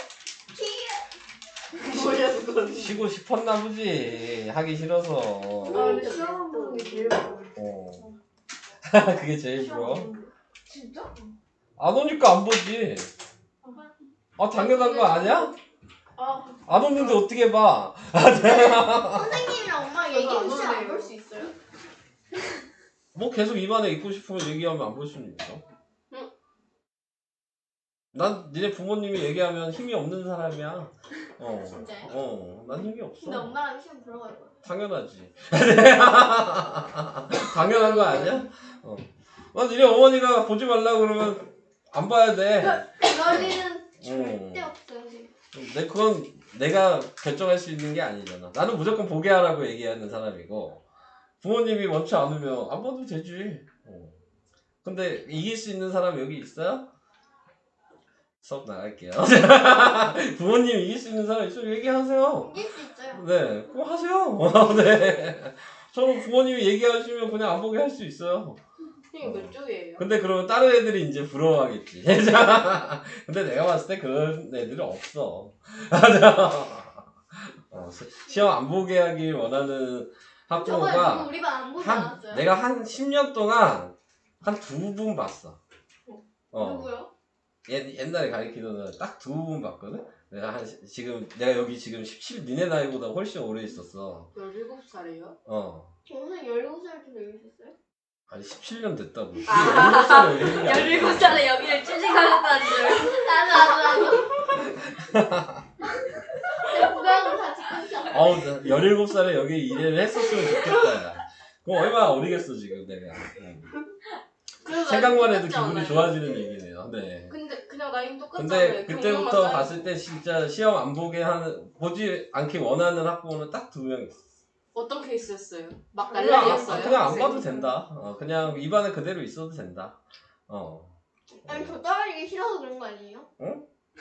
뭐야 그건. 쉬고 싶었나 보지. 하기 싫어서. 아 근데 시험 보는 게 제일 어. 그게 제일 부러워. 진짜? 안 오니까 안 보지. 아 당연한 거 아니야? 아 안 오는데 어떻게 봐? 선생님이랑 엄마 얘기 저도 안 혹시 오네요. 안볼 수 있어요? 뭐 계속 입안에 있고 싶으면 얘기하면 안 볼 수는 있어. 응. 난 니네 부모님이 얘기하면 힘이 없는 사람이야. 진짜요? 난 힘이 없어. 근데 엄마랑 시험 보러 갈 거야. 당연하지. 당연한 거 아니야? 니네 어머니가 보지 말라 그러면 안 봐야 돼. 그럴 일은 음. 절대 없어요. 그건 내가 결정할 수 있는 게 아니잖아. 나는 무조건 보게 하라고 얘기하는 사람이고 부모님이 원치 않으면 안 봐도 되지. 근데 이길 수 있는 사람 여기 있어요? 수업 나갈게요. 부모님 이길 수 있는 사람 있으면 얘기하세요. 이길 수 있어요. 네, 그럼 하세요. 네. 저는 부모님이 얘기하시면 그냥 안 보게 할 수 있어요. 선생님 몇 쪽이에요? 근데 그러면 다른 애들이 이제 부러워하겠지. 근데 내가 봤을 때 그런 애들은 없어. 시험 안 보게 하길 원하는 저번에 학부모가 누구 우리 반 안 보지 않았어요? 내가 한 10년 동안 한 2분 봤어. 누구요? 옛날에 가르치던 딱 2분 봤거든? 내가 여기 지금 17, 니네 나이보다 훨씬 오래 있었어. 17살이에요? 저는 17살 때 여기 있었어요? 아니, 17년 됐다고. 17살에 왜 얘기야? 17살에 여기를 취직하셨다는 줄. 나도. 내 부각을 다 찍고 있어. 17살에 여기 일을 했었으면 좋겠다. 야. 그럼 얼마나 어리겠어, 지금 내가. 생각만 해도 기분이 좋아지는 얘기네요. 네. 근데 그냥 나이는 똑같잖아요. 근데 그때부터 봤을 때 진짜 시험 안 보지 않게 원하는 학부모는 딱 2명 있어. 어떤 케이스였어요? 막 그냥, 난리였어요? 그냥 안 봐도 된다. 그냥 입안에 그대로 있어도 된다. 아니 저 떨어지기 싫어서 그런 거 아니에요?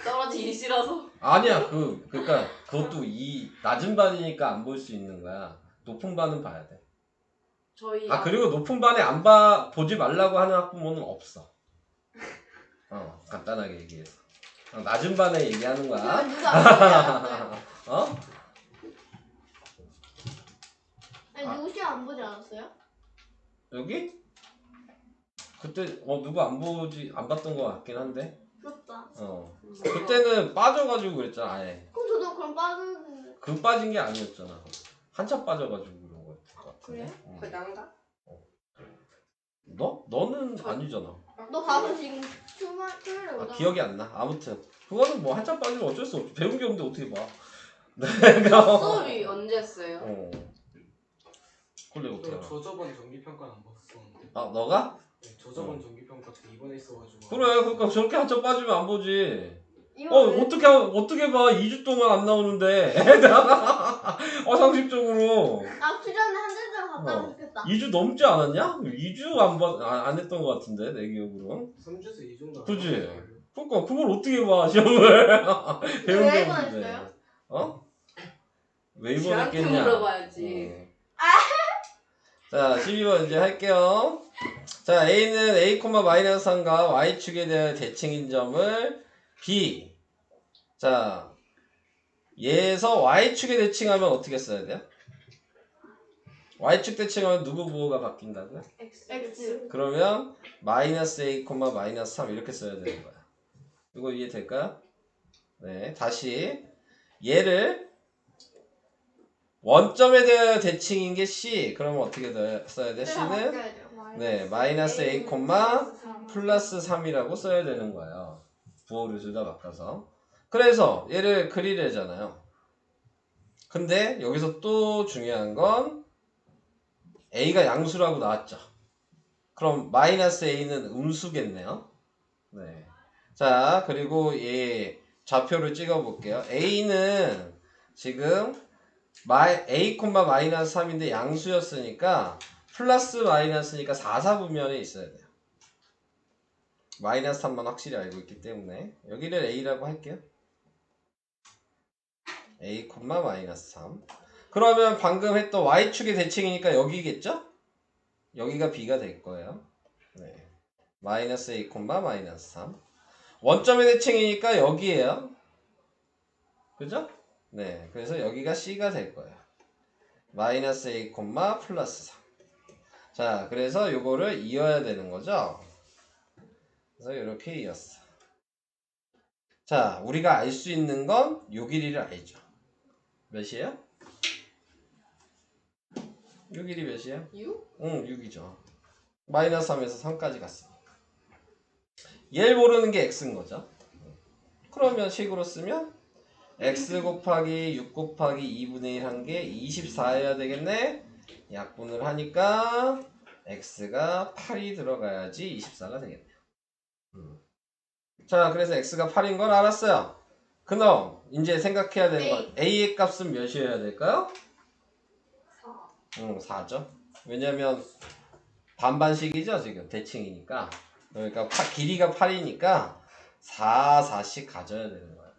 떨어지기 싫어서. 아니야, 그러니까 그것도 이 낮은 반이니까 안 볼 수 있는 거야. 높은 반은 봐야 돼. 저희 그리고 높은 반에 보지 말라고 하는 학부모는 없어. 간단하게 얘기해서. 낮은 반에 얘기하는 거야. 그러면 누가 안 보지 않았어요? 아니 누구 시험 안 보지 않았어요? 여기? 그때 누구 안 봤던 것 같긴 한데. 부럽다. 그때는 빠져가지고 그랬잖아. 아예. 그럼 저도 그럼 빠졌는데. 그 빠진 게 아니었잖아. 한참 빠져가지고 그런 것 같은데. 그래? 그 난가? 너는 아니잖아. 너 봐서 지금 토요일에 오잖아. 기억이 안 나. 아무튼 그거는 뭐 한참 빠지면 어쩔 수 없지. 배운 게 없는데 어떻게 봐. 수업이 언제 했어요? 그래 어떻게 알아. 저저번 정기평가는 안 봤었는데. 너가? 네, 저저번 정기평가 때 이번에 있어가지고. 그래, 그러니까 저렇게 한참 빠지면 안 보지. 이거 왜- 어떻게 봐. 2주 동안 안 나오는데. 상식적으로. 투전에 한 대장 갔다 오면 좋겠다. 2주 넘지 않았냐? 2주 안 했던 것 같은데, 내 기억으로. 3주에서 2주인가. 그지? 그러니까 그걸 어떻게 봐, 시험을. 배운 게 왜 없는데. 보냈어요? 왜 쟤한테 입원했겠냐? 물어봐야지. 자, 12번 이제 할게요. 자, A는 A,-3과 Y축에 대한 대칭인 점을 B. 자, 얘에서 Y축에 대칭하면 어떻게 써야 돼요? y축 대칭하면 누구 부호가 바뀐다고요? X. 그러면 마이너스 a, 마이너스 3 이렇게 써야 되는 거야. 이거 이해될까요? 네, 다시 얘를 원점에 대하여 대칭인 게 c. 그러면 어떻게 써야 돼? c는 네, 마이너스 a, 플러스 3이라고 써야 되는 거예요. 부호를 둘 다 바꿔서. 그래서 얘를 그리려잖아요. 근데 여기서 또 중요한 건 a가 양수라고 나왔죠. 그럼 마이너스 a는 음수겠네요. 네. 자, 그리고 얘 좌표를 찍어 볼게요. a는 지금 a, 마이너스 3인데 양수였으니까 플러스 마이너스니까 4사분면에 있어야 돼요. 마이너스 3만 확실히 알고 있기 때문에 여기를 a라고 할게요. a, 마이너스 3. 그러면 방금 했던 y축의 대칭이니까 여기겠죠? 여기가 b가 될 거예요. 네. 마이너스 a, 마이너스 3. 원점의 대칭이니까 여기에요. 그죠? 네. 그래서 여기가 c가 될 거예요. 마이너스 a, 플러스 3. 자, 그래서 요거를 이어야 되는 거죠. 그래서 이렇게 이었어. 자, 우리가 알 수 있는 건 요 길이를 알죠. 몇이에요? 요 길이 몇이에요? 6? 응, 6이죠. 마이너스 3에서 3까지 갔으니까. 얘를 모르는 게 x인 거죠. 그러면 식으로 쓰면 x 곱하기 6 곱하기 2분의 1 한 게 24여야 되겠네. 약분을 하니까 x가 8이 들어가야지 24가 되겠네요. 자, 그래서 x가 8인 걸 알았어요. 그럼 이제 생각해야 되는 건 a의 값은 몇이어야 될까요? 4죠. 왜냐면 반반식이죠, 지금 대칭이니까. 그러니까 길이가 8이니까 4씩 가져야 되는 거예요.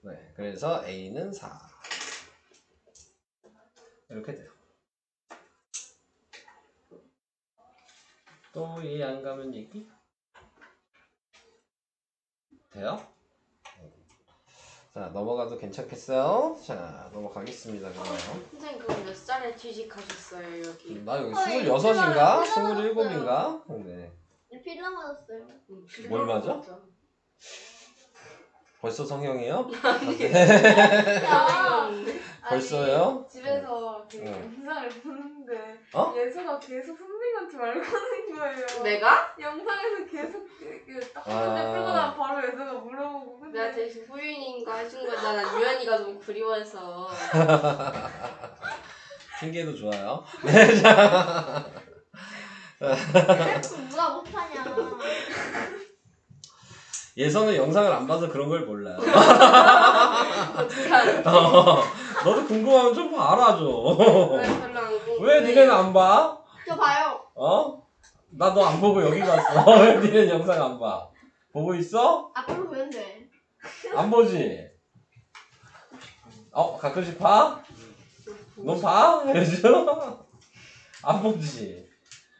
네, 그래서 a는 4 이렇게 돼요. 또 이해 안 가면 얘기? 돼요? 자, 넘어가도 괜찮겠어요? 자, 넘어가겠습니다. 그럼 선생님 그럼 몇 살에 취직하셨어요 여기? 나 여기 아, 26인가? 일찍 알았어요. 27인가? 네. 필라 맞았어요. 뭘 맞아? 벌써 성형이에요? 야, 벌써요? 집에서 그 응. 영상을 보는데 어? 예수가 계속 선생님한테 말 거는 거예요. 내가? 영상에서 계속 딱 아. 하는데 풀고 나면 바로 예수가 물어보고 근데 내가 대신 후윤인가 해준 거야. 난 유연이가 너무 그리워해서. 핑계도 좋아요. 셀프 누가 못하냐. 예선은 영상을 안 봐서 그런 걸 몰라요. 어떻게 알았지? 너도 궁금하면 좀 봐라 좀. 왜 별로 안 궁금해? 왜 니네는 안 봐? 저 봐요. 어? 나 너 안 보고 여기 갔어. 왜 니네는 영상 안 봐? 보고 있어? 앞으로 보면 돼. 안 보지? 가끔씩 봐? 넌 봐? 요즘? 안 보지?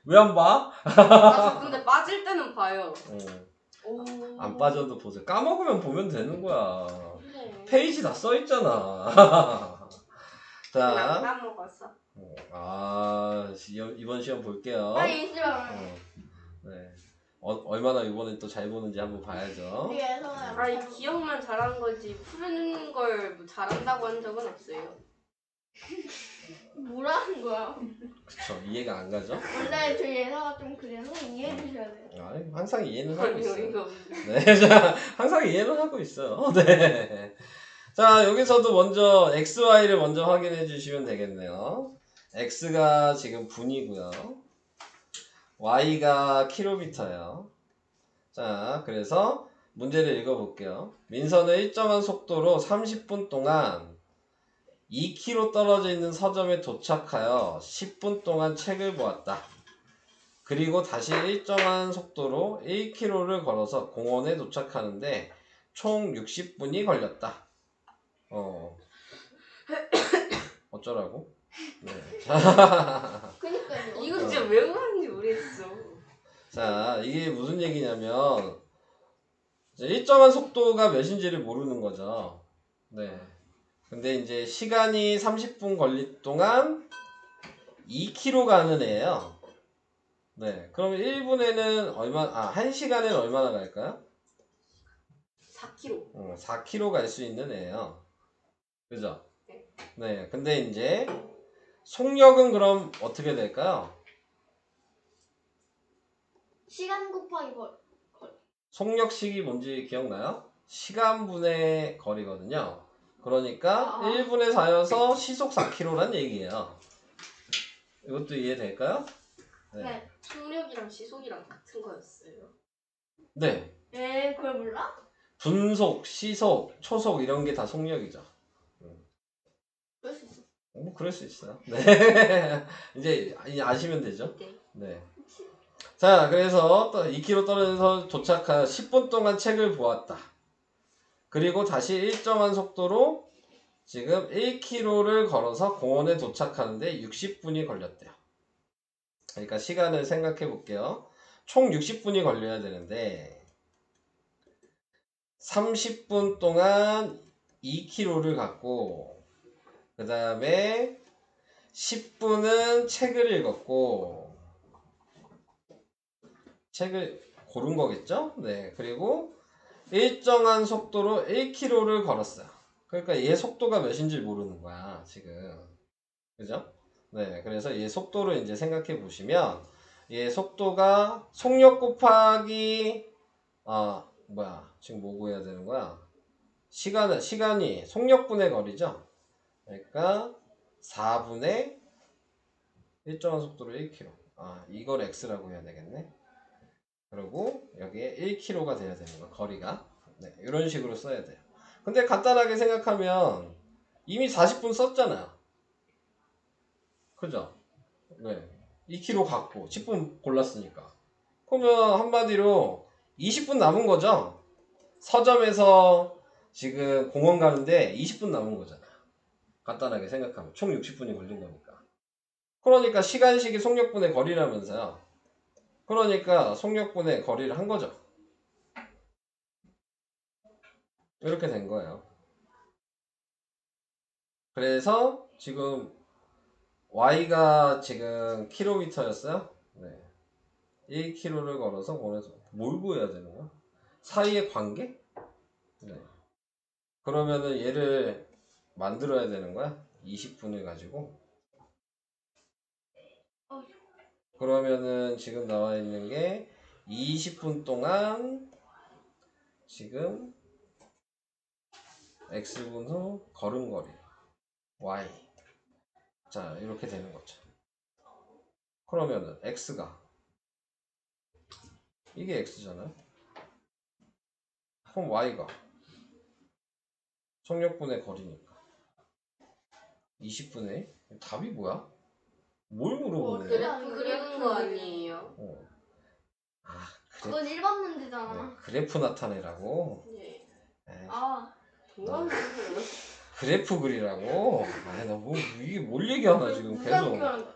왜 안 봐? 아, 근데 빠질 때는 봐요. 안 빠져도 보세요. 까먹으면 보면 되는 거야. 네. 페이지 다 써있잖아. 그냥 자, 까먹었어. 이번 시험 볼게요. 빨리 있으라. 네. 얼마나 이번에 또 잘 보는지 한번 봐야죠. 우리 예서는 아니 기억만 잘한 거지 푸는 걸 뭐 잘한다고 한 적은 없어요. 뭐라는 거야? 그쵸. 이해가 안 가죠? 원래 저희 예서가 좀 그래서 이해해 주셔야 돼요. 항상 이해는 하고 아니 있어요. 어이가 없네. 네, 자, 항상 이해는 하고 있어요. 네. 자, 여기서도 먼저 XY를 먼저 확인해 주시면 되겠네요. X가 지금 분이고요. Y가 킬로미터예요. 자, 그래서 문제를 읽어볼게요. 민서는 일정한 속도로 30분 동안 2km 떨어져 있는 서점에 도착하여 10분 동안 책을 보았다. 그리고 다시 일정한 속도로 1km를 걸어서 공원에 도착하는데 총 60분이 걸렸다. 어쩌라고? 네. 그니까요. 이거 진짜 왜 그러는지 모르겠어. 자, 이게 무슨 얘기냐면 이제 일정한 속도가 몇인지를 모르는 거죠. 네. 근데 이제 시간이 30분 걸릴 동안 2km 가는 애예요. 네, 그러면 1분에는 1시간에는 얼마나 갈까요? 4km. 4km 갈 수 있는 애예요. 그죠? 네, 근데 이제 속력은 그럼 어떻게 될까요? 시간 곱하기 속력식이 뭔지 기억나요? 시간분의 거리거든요. 그러니까 1분의 4여서 시속 4km란 얘기예요. 이것도 이해될까요? 네. 속력이랑 시속이랑 같은 거였어요. 네. 그걸 몰라? 분속, 시속, 초속 이런 게 다 속력이죠. 그럴 수 있어. 뭐 그럴 수 있어요. 네. 이제 아시면 되죠. 네. 네. 자, 그래서 또 2km 떨어져서 도착한 10분 동안 책을 보았다. 그리고 다시 일정한 속도로 지금 1km를 걸어서 공원에 도착하는데 60분이 걸렸대요. 그러니까 시간을 생각해 볼게요. 총 60분이 걸려야 되는데 30분 동안 2km를 갔고 그 다음에 10분은 책을 읽었고 책을 고른 거겠죠? 네. 그리고 일정한 속도로 1km를 걸었어요. 그러니까 얘 속도가 몇인지 모르는 거야, 지금. 그죠? 네. 그래서 얘 속도를 이제 생각해 보시면 얘 속도가 속력 곱하기 지금 뭐 구해야 되는 거야? 시간이 속력분의 거리죠? 그러니까 4분의 일정한 속도로 1km. 이걸 x라고 해야 되겠네. 그리고 여기에 1km가 돼야 되는 거, 거리가. 네, 이런 식으로 써야 돼요. 근데 간단하게 생각하면 이미 40분 썼잖아요. 그죠? 네. 2km 갔고 10분 골랐으니까. 그러면 한마디로 20분 남은 거죠? 서점에서 지금 공원 가는데 20분 남은 거잖아요. 간단하게 생각하면 총 60분이 걸린 거니까. 그러니까 시간식이 속력분의 거리라면서요. 그러니까 속력분의 거리를 한 거죠. 이렇게 된 거예요. 그래서 지금 y가 지금 킬로미터였어요. 네. 1km를 걸어서 보내서 뭘 구해야 되는 거야? 사이의 관계? 네. 그러면은 얘를 만들어야 되는 거야. 20분을 가지고. 그러면은 지금 나와 있는 게 20분 동안 지금 x분 후 걸음거리 y. 자, 이렇게 되는 거죠. 그러면은 x가 이게 x잖아요. 그럼 y가 속력분의 거리니까 20분의 답이 뭐야? 뭘 물어보는 거야? 그래프 그리는 거 아니에요? 그건 1번 문제잖아. 네, 그래프 나타내라고? 네. 에이, 뭐하는 거예요? 그래프 그리라고? 이게 뭘 얘기하나 지금 누가 계속 필요한 거야?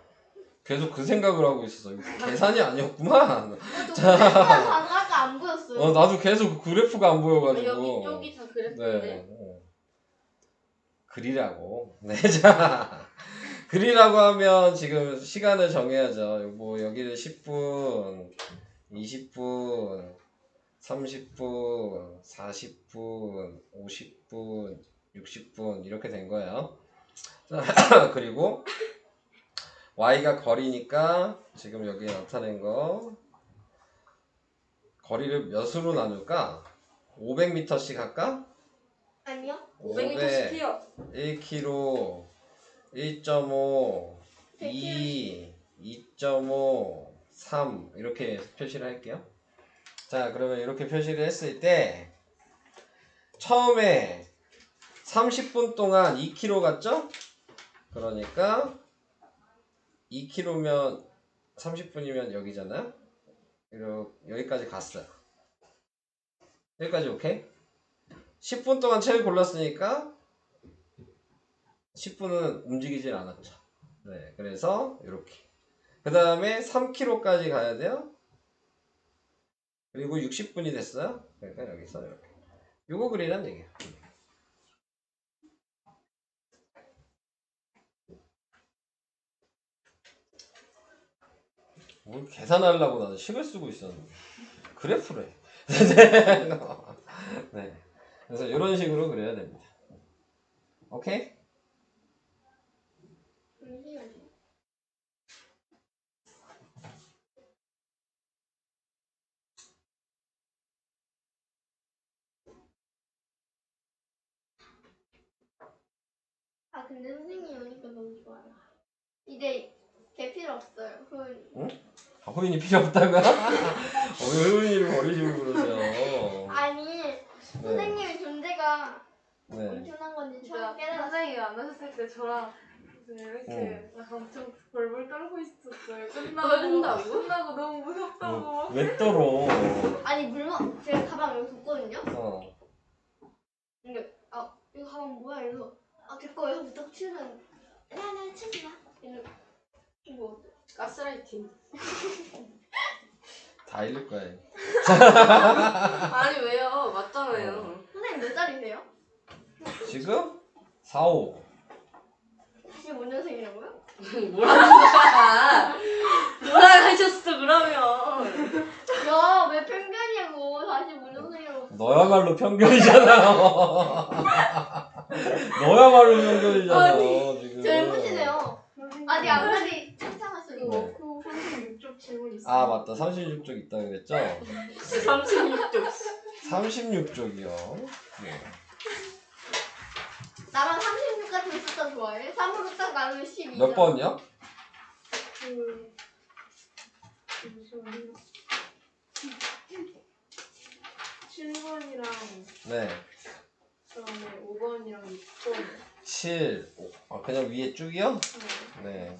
계속 그 생각을 하고 있었어. 이거 계산이 아니었구만. 저 그래프가 단어가 안 보였어요. 나도 계속 그래프가 안 보여가지고. 여기 쪽이 다 그래프인데. 네. 그리라고. 네, 자. 그리라고 하면 지금 시간을 정해야죠. 뭐 여기를 10분, 20분, 30분, 40분, 50분, 60분 이렇게 된 거예요. 자, 그리고 y가 거리니까 지금 여기에 나타낸 거 거리를 몇으로 나눌까? 500m씩 할까? 아니요. 500m씩 해요. 1km, 1.5, 2, 2.5, 3 이렇게 표시를 할게요. 자, 그러면 이렇게 표시를 했을 때 처음에 30분 동안 2km 갔죠? 그러니까 2km면 30분이면 여기잖아요? 여기까지 갔어요. 여기까지 오케이? 10분 동안 책을 골랐으니까 10분은 움직이질 않았죠. 네, 그래서 이렇게. 그 다음에 3km까지 가야 돼요. 그리고 60분이 됐어요. 그러니까 여기서 이렇게. 요거 그리란 얘기야. 뭘 계산하려고 나는 식을 쓰고 있었는데 그래프래. 네. 그래서 이런 식으로 그려야 됩니다. 오케이? 아 근데 선생님 오니까 너무 좋아요. 이제 걔 필요 없어요. 응? 아, 호인이 필요 없다고요? 왜 호인이를 버리시고 그러세요? 아니 선생님의 존재가 네. 엄청난 건지 진짜 처음 깨달았어요. 선생님이 안 오셨을 때 저랑 이렇게 약간 엄청 벌벌 떨고 있었어요. 끝나고 너무 무섭다고. 왜 떨어? 아니 물론 제가 가방 여기 뒀거든요. 어. 근데 아 이거 가방 뭐야 이래서 제 거예요 하고 딱 치우면 나 치지 마. 이러고 뭐 가스라이팅. 다 잃을 거야. 아니 왜요? 맞잖아요. 선생님 몇 살이세요? 지금? 4, 5. 45년생이라고요? 뭐라는 거야? 뭐라 하셨어 그러면? 야 왜 편견이냐고 45년생이라고. 너야말로 편견이잖아요. 너야말로 편견이잖아요. 지금. 젊으시네요. 아직 앞날이 창창하시고. 네. 그 36쪽 질문 있어요. 아 맞다. 36쪽 있다 그랬죠? 36쪽. 36쪽이요. 네. 나랑 36 같은 숫자 좋아해? 3으로 딱 나누면 12. 몇 번이요? 잠시만요. 7번이랑 네. 그다음에 5번이랑 6번. 7. 아 그냥 위에 쭉이요? 네.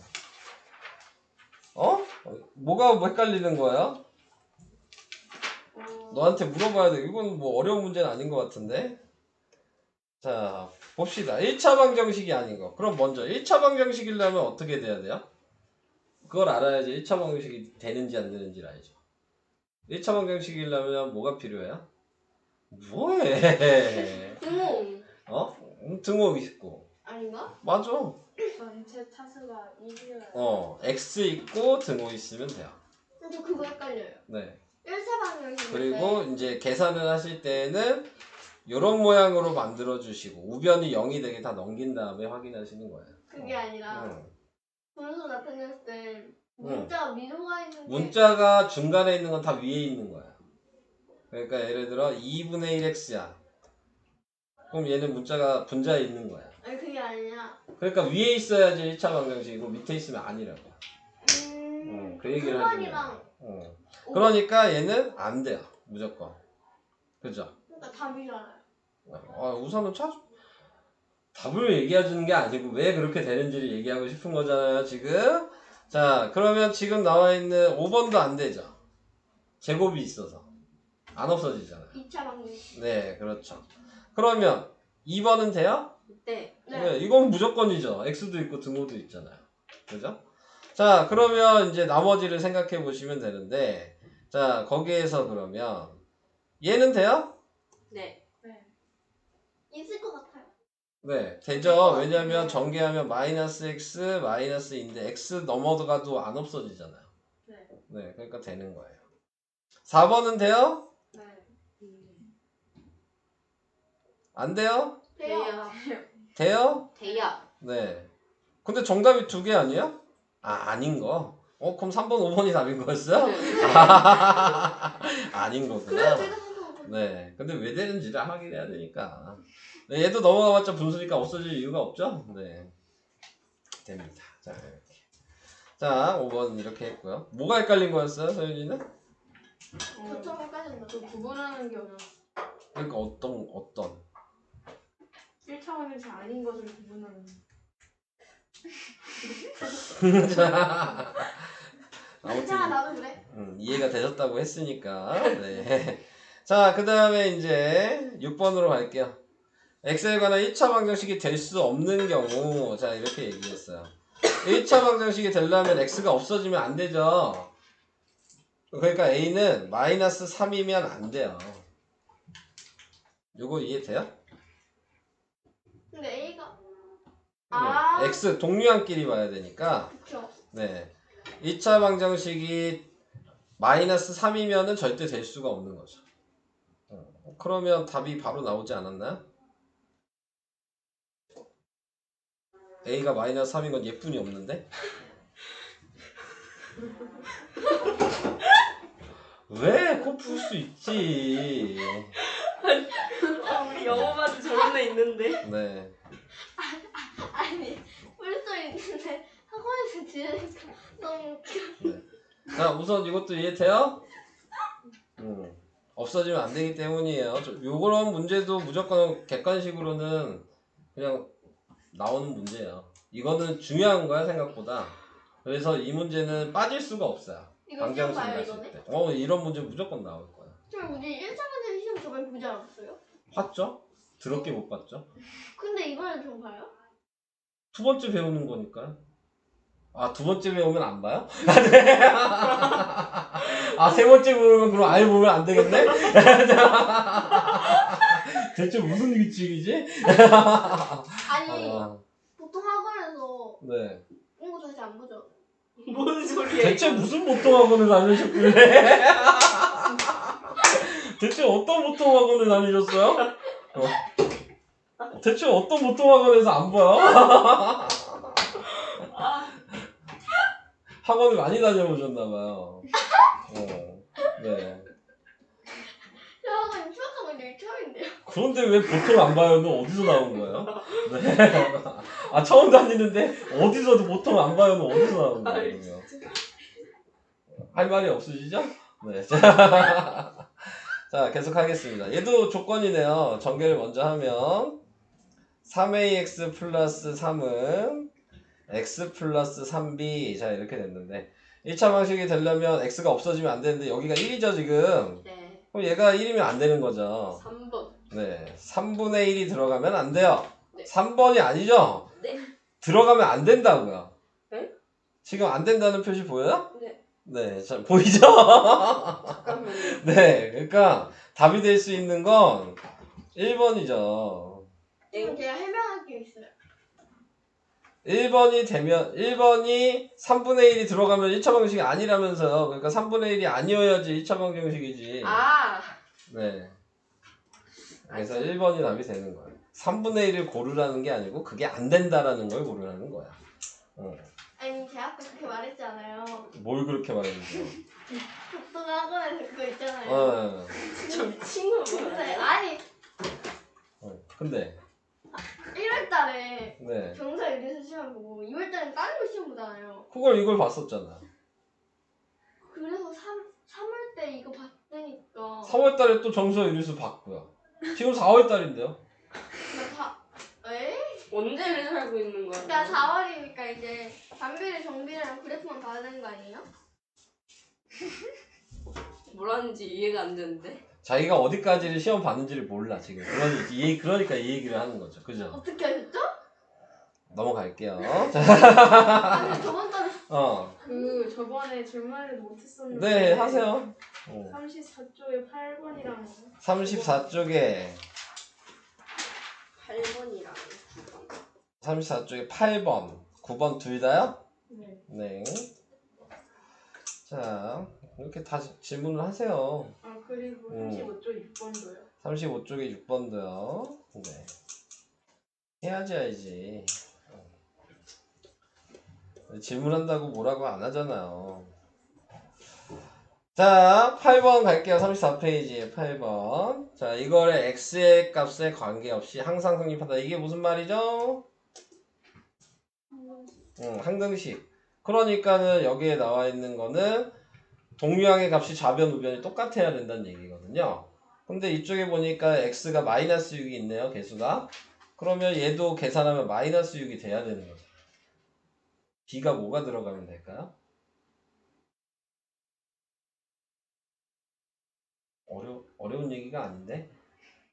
어? 뭐가 헷갈리는 거야? 너한테 물어봐야 돼. 이건 뭐 어려운 문제는 아닌 것 같은데. 자, 봅시다. 1차 방정식이 아닌 거. 그럼 먼저 1차 방정식이려면 어떻게 돼야 돼요? 그걸 알아야지 1차 방정식이 되는지 안 되는지를 알죠. 1차 방정식이려면 뭐가 필요해요? 뭐해? 등호 어? 등호 있고. 아닌가? 맞아. 전체 차수가 1이어야 x 있고 등호 있으면 돼요. 근데 그거 헷갈려요. 네. 1차 방정식. 그리고 이제 계산을 하실 때는 이런 모양으로 만들어 주시고 우변이 0이 되게 다 넘긴 다음에 확인하시는 거예요. 그게 아니라 응. 분수 나타냈을 때 문자가 미소가 있는 게 문자가 중간에 있는 건 다 위에 있는 거야. 그러니까 예를 들어 2분의 1x야. 그럼 얘는 문자가 분자에 있는 거야. 아니 그게 아니라 그러니까 위에 있어야지 1차 방정식이고 밑에 있으면 아니라고. 그 얘기를 하는 거야. 9번이랑 그러니까 얘는 안 돼요. 무조건. 그죠? 그러니까 답이잖아요. 우선은 답을 얘기해 주는 게 아니고 왜 그렇게 되는지를 얘기하고 싶은 거잖아요, 지금. 자, 그러면 지금 나와 있는 5번도 안 되죠. 제곱이 있어서. 안 없어지잖아요. 2차 방정식. 네, 그렇죠. 그러면 2번은 돼요? 네. 네, 이건 무조건이죠. x도 있고 등호도 있잖아요. 그죠? 자, 그러면 이제 나머지를 생각해 보시면 되는데, 자, 거기에서 그러면 얘는 돼요? 네. 있을 것 같아요. 네, 되죠. 왜냐면 전개하면 마이너스 x, 마이너스인데 x 넘어가도 안 없어지잖아요. 네. 네, 그러니까 되는 거예요. 4번은 돼요? 네. 안 돼요? 돼요. 돼요? 대야. 네. 근데 정답이 2개 아니야? 아닌 거. 그럼 3번, 5번이 답인 거였어요? 아닌 거구나. 네. 근데 왜 되는지를 확인해야 되니까. 네, 얘도 넘어가봤자 분수니까 없어질 이유가 없죠? 네. 됩니다. 자, 이렇게. 자, 5번 이렇게 했고요. 뭐가 헷갈린 거였어요, 서윤이는? 저처럼 헷갈린다. 그 구분하는 게 어려워. 그러니까 어떤? 1차 방정식 아닌 것을 구분하는 거. 괜찮아 나도 그래. 이해가 되셨다고 했으니까. 네. 자, 그 다음에 이제 6번으로 갈게요. x에 관한 1차 방정식이 될 수 없는 경우, 자, 이렇게 얘기했어요. 1차 방정식이 되려면 x가 없어지면 안 되죠. 그러니까 a는 마이너스 3이면 안 돼요. 요거 이해돼요? 근데 A가 네. x 동류항끼리 봐야 되니까. 그쵸. 네. 2차 방정식이 마이너스 3이면은 절대 될 수가 없는 거죠. 그러면 답이 바로 나오지 않았나요? A가 마이너스 3인 건 예뿐이 없는데? 왜? 꼭 풀 수 있지. 우리 영어반도 저런 애 있는데. 네. 아니 풀수 있는데 학원에서 들으니까 너무 웃겨. 네. 자, 우선 이것도 이해돼요? 없어지면 안 되기 때문이에요. 요런 문제도 무조건 객관식으로는 그냥 나오는 문제예요. 이거는 중요한 거야, 생각보다. 그래서 이 문제는 빠질 수가 없어요. 이거 시험 봐요 갔을 이거는? 때. 이런 문제 무조건 나올 거야. 좀 우리 1차 문제 시험 저번에 보지 않았어요? 봤죠? 더럽게 못 봤죠? 근데 이번에 좀 봐요? 두 번째 배우는 거니까. 아, 두 번째 배우면 안 봐요? 아, 세 번째 배우면 그럼 아예 보면 안 되겠네? 대체 무슨 규칙이지? 아니 아, 보통 학원에서 네. 공부 다시 안 보죠? 뭔 소리야? 대체 무슨 보통 학원을 다니셨길래? 대체 어떤 보통 학원을 다니셨어요? 대체 어떤 보통 학원에서 안 봐요? 학원을 많이 다녀보셨나봐요. 네. 저 학원 추억한 건 여기 처음인데요. 그런데 왜 보통 안 봐요는 어디서 나온 거예요? 네. 아, 처음 다니는데 어디서도 보통 안 봐요는 어디서 나온 거예요? 그러면? 할 말이 없으시죠? 네. 자, 계속 하겠습니다. 얘도 조건이네요. 전개를 먼저 하면 3ax 플러스 3은 x 플러스 3b. 자, 이렇게 됐는데 1차 방식이 되려면 x가 없어지면 안 되는데 여기가 1이죠 지금. 네. 그럼 얘가 1이면 안 되는 거죠. 3번. 네, 3분의 1이 들어가면 안 돼요. 네. 3번이 아니죠? 네. 들어가면 안 된다고요. 네? 지금 안 된다는 표시 보여요? 네. 네, 자, 보이죠? 잠깐만요. 네, 그러니까 답이 될 수 있는 건 1번이죠. 지금 제가 해명할 게 있어요. 1번이 되면 1번이 3분의 1이 들어가면 1차 방식이 아니라면서요. 그러니까 3분의 1이 아니어야지 1차 방정식이지. 아. 네. 그래서 1번이 답이 되는 거예요. 3분의 1을 고르라는 게 아니고 그게 안 된다라는 걸 고르라는 거야. 아니 제가 아까 그렇게 말했잖아요. 뭘 그렇게 말했는데요? 보통 학원에서 그거 있잖아요. 저 미친 거 근데 뭐야? 아니 근데 1월달에 네. 정사 유리수 시험 보고 2월달엔 다른 거 시험 보잖아요. 그걸 이걸 봤었잖아. 그래서 3월 때 이거 봤으니까 3월달에 또 정서 유리수 봤고요. 지금 4월달인데요. 에? 언제를 살고 있는 거야? 그러니까 4월이니까 이제 반비례 정비례랑 그래프만 봐야 되는 거 아니에요? 뭐라는지 이해가 안 되는데. 자기가 어디까지를 시험 봤는지를 몰라 지금. 그러니까 이 얘기를 하는 거죠. 그죠? 어떻게 하셨죠? 넘어갈게요. 아니 저번 달에 그 저번에 질문해도 못했었는데. 네, 하세요. 34쪽에 8번이랑 34쪽에 8번이랑 34쪽에 8번, 9번 둘 다요? 네. 네. 자, 이렇게 다 질문을 하세요. 아 그리고 35쪽 6번도요. 35쪽에 6번도요. 네. 해야지 알지. 질문한다고 뭐라고 안 하잖아요. 자, 8번 갈게요. 34페이지에 8번. 자, 이거를 x의 값에 관계없이 항상 성립한다. 이게 무슨 말이죠? 항등식. 그러니까는 여기에 나와 있는 거는 동류항의 값이 좌변, 우변이 똑같아야 된다는 얘기거든요. 근데 이쪽에 보니까 x가 마이너스 6이 있네요. 개수가. 그러면 얘도 계산하면 마이너스 6이 돼야 되는 거죠. b가 뭐가 들어가면 될까요? 어려운 얘기가 아닌데?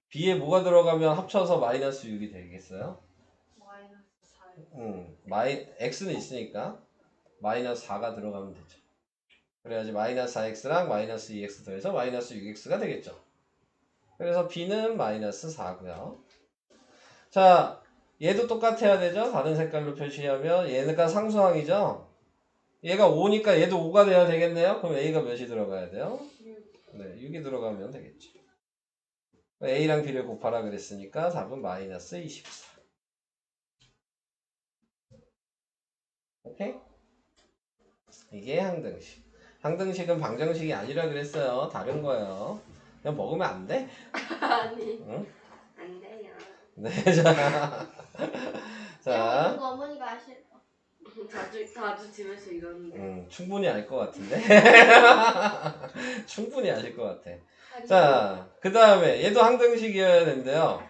b에 뭐가 들어가면 합쳐서 마이너스 6이 되겠어요? x는 있으니까 마이너스 4가 들어가면 되죠. 그래야지 마이너스 4x랑 마이너스 2x 더해서 마이너스 6x가 되겠죠. 그래서 b는 마이너스 4고요. 자, 얘도 똑같아야 되죠. 다른 색깔로 표시하면 얘가 상수항이죠. 얘가 5니까 얘도 5가 돼야 되겠네요. 그럼 A가 몇이 들어가야 돼요? 네, 6이 들어가면 되겠죠. A랑 B를 곱하라 그랬으니까 답은 마이너스 24. 오케이? 이게 항등식. 항등식은 방정식이 아니라 그랬어요. 다른 거예요. 그냥 먹으면 안 돼? 아니 응? 안 돼요. 네, 자. 자. 이거 어머니가 아실 거. 자주 집에서 이러는데. 충분히 알 것 같은데? 충분히 아실 것 같아. 자, 그 다음에 얘도 항등식이어야 되는데요.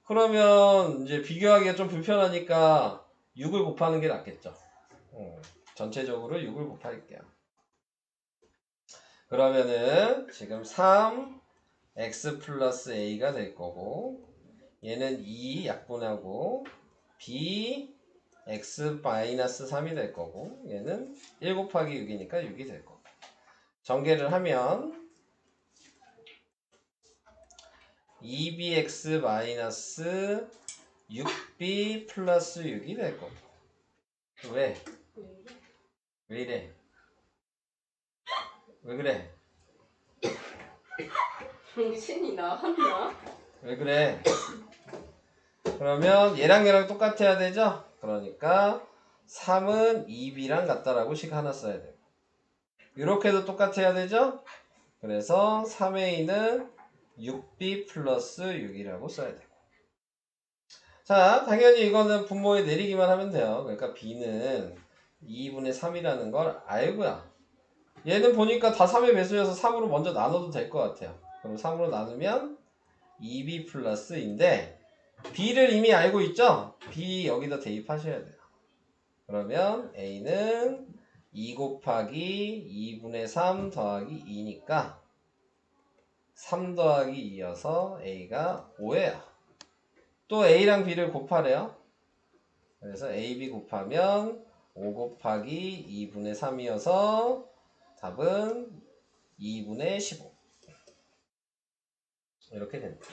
그러면 이제 비교하기가 좀 불편하니까 6을 곱하는 게 낫겠죠. 전체적으로 6을 곱할게요. 그러면은 지금 3x 플러스 a가 될 거고 얘는 2 약분하고 b x 마이너스 3이 될 거고 얘는 1 곱하기 6이니까 6이 될 거고 전개를 하면 2bx 마이너스 6b 플러스 6이 될 거고 왜? 왜 이래? 왜 그래? 정신이 나갔나? 왜 그래? 그러면 얘랑 얘랑 똑같아야 되죠? 그러니까 3은 2b랑 같다라고 식 하나 써야 돼요. 이렇게도 똑같아야 되죠? 그래서 3a는 6b 플러스 6이라고 써야 돼요. 자, 당연히 이거는 분모에 내리기만 하면 돼요. 그러니까 b는 2분의 3이라는 걸 알고요. 얘는 보니까 다 3의 배수여서 3으로 먼저 나눠도 될 것 같아요. 그럼 3으로 나누면 2b 플러스인데 b를 이미 알고 있죠? b 여기다 대입하셔야 돼요. 그러면 a는 2 곱하기 2분의 3 더하기 2니까 3 더하기 2여서 a가 5예요. 또 a랑 b를 곱하래요. 그래서 ab 곱하면 5 곱하기 2분의 3이어서 답은 2분의 15 이렇게 됩니다.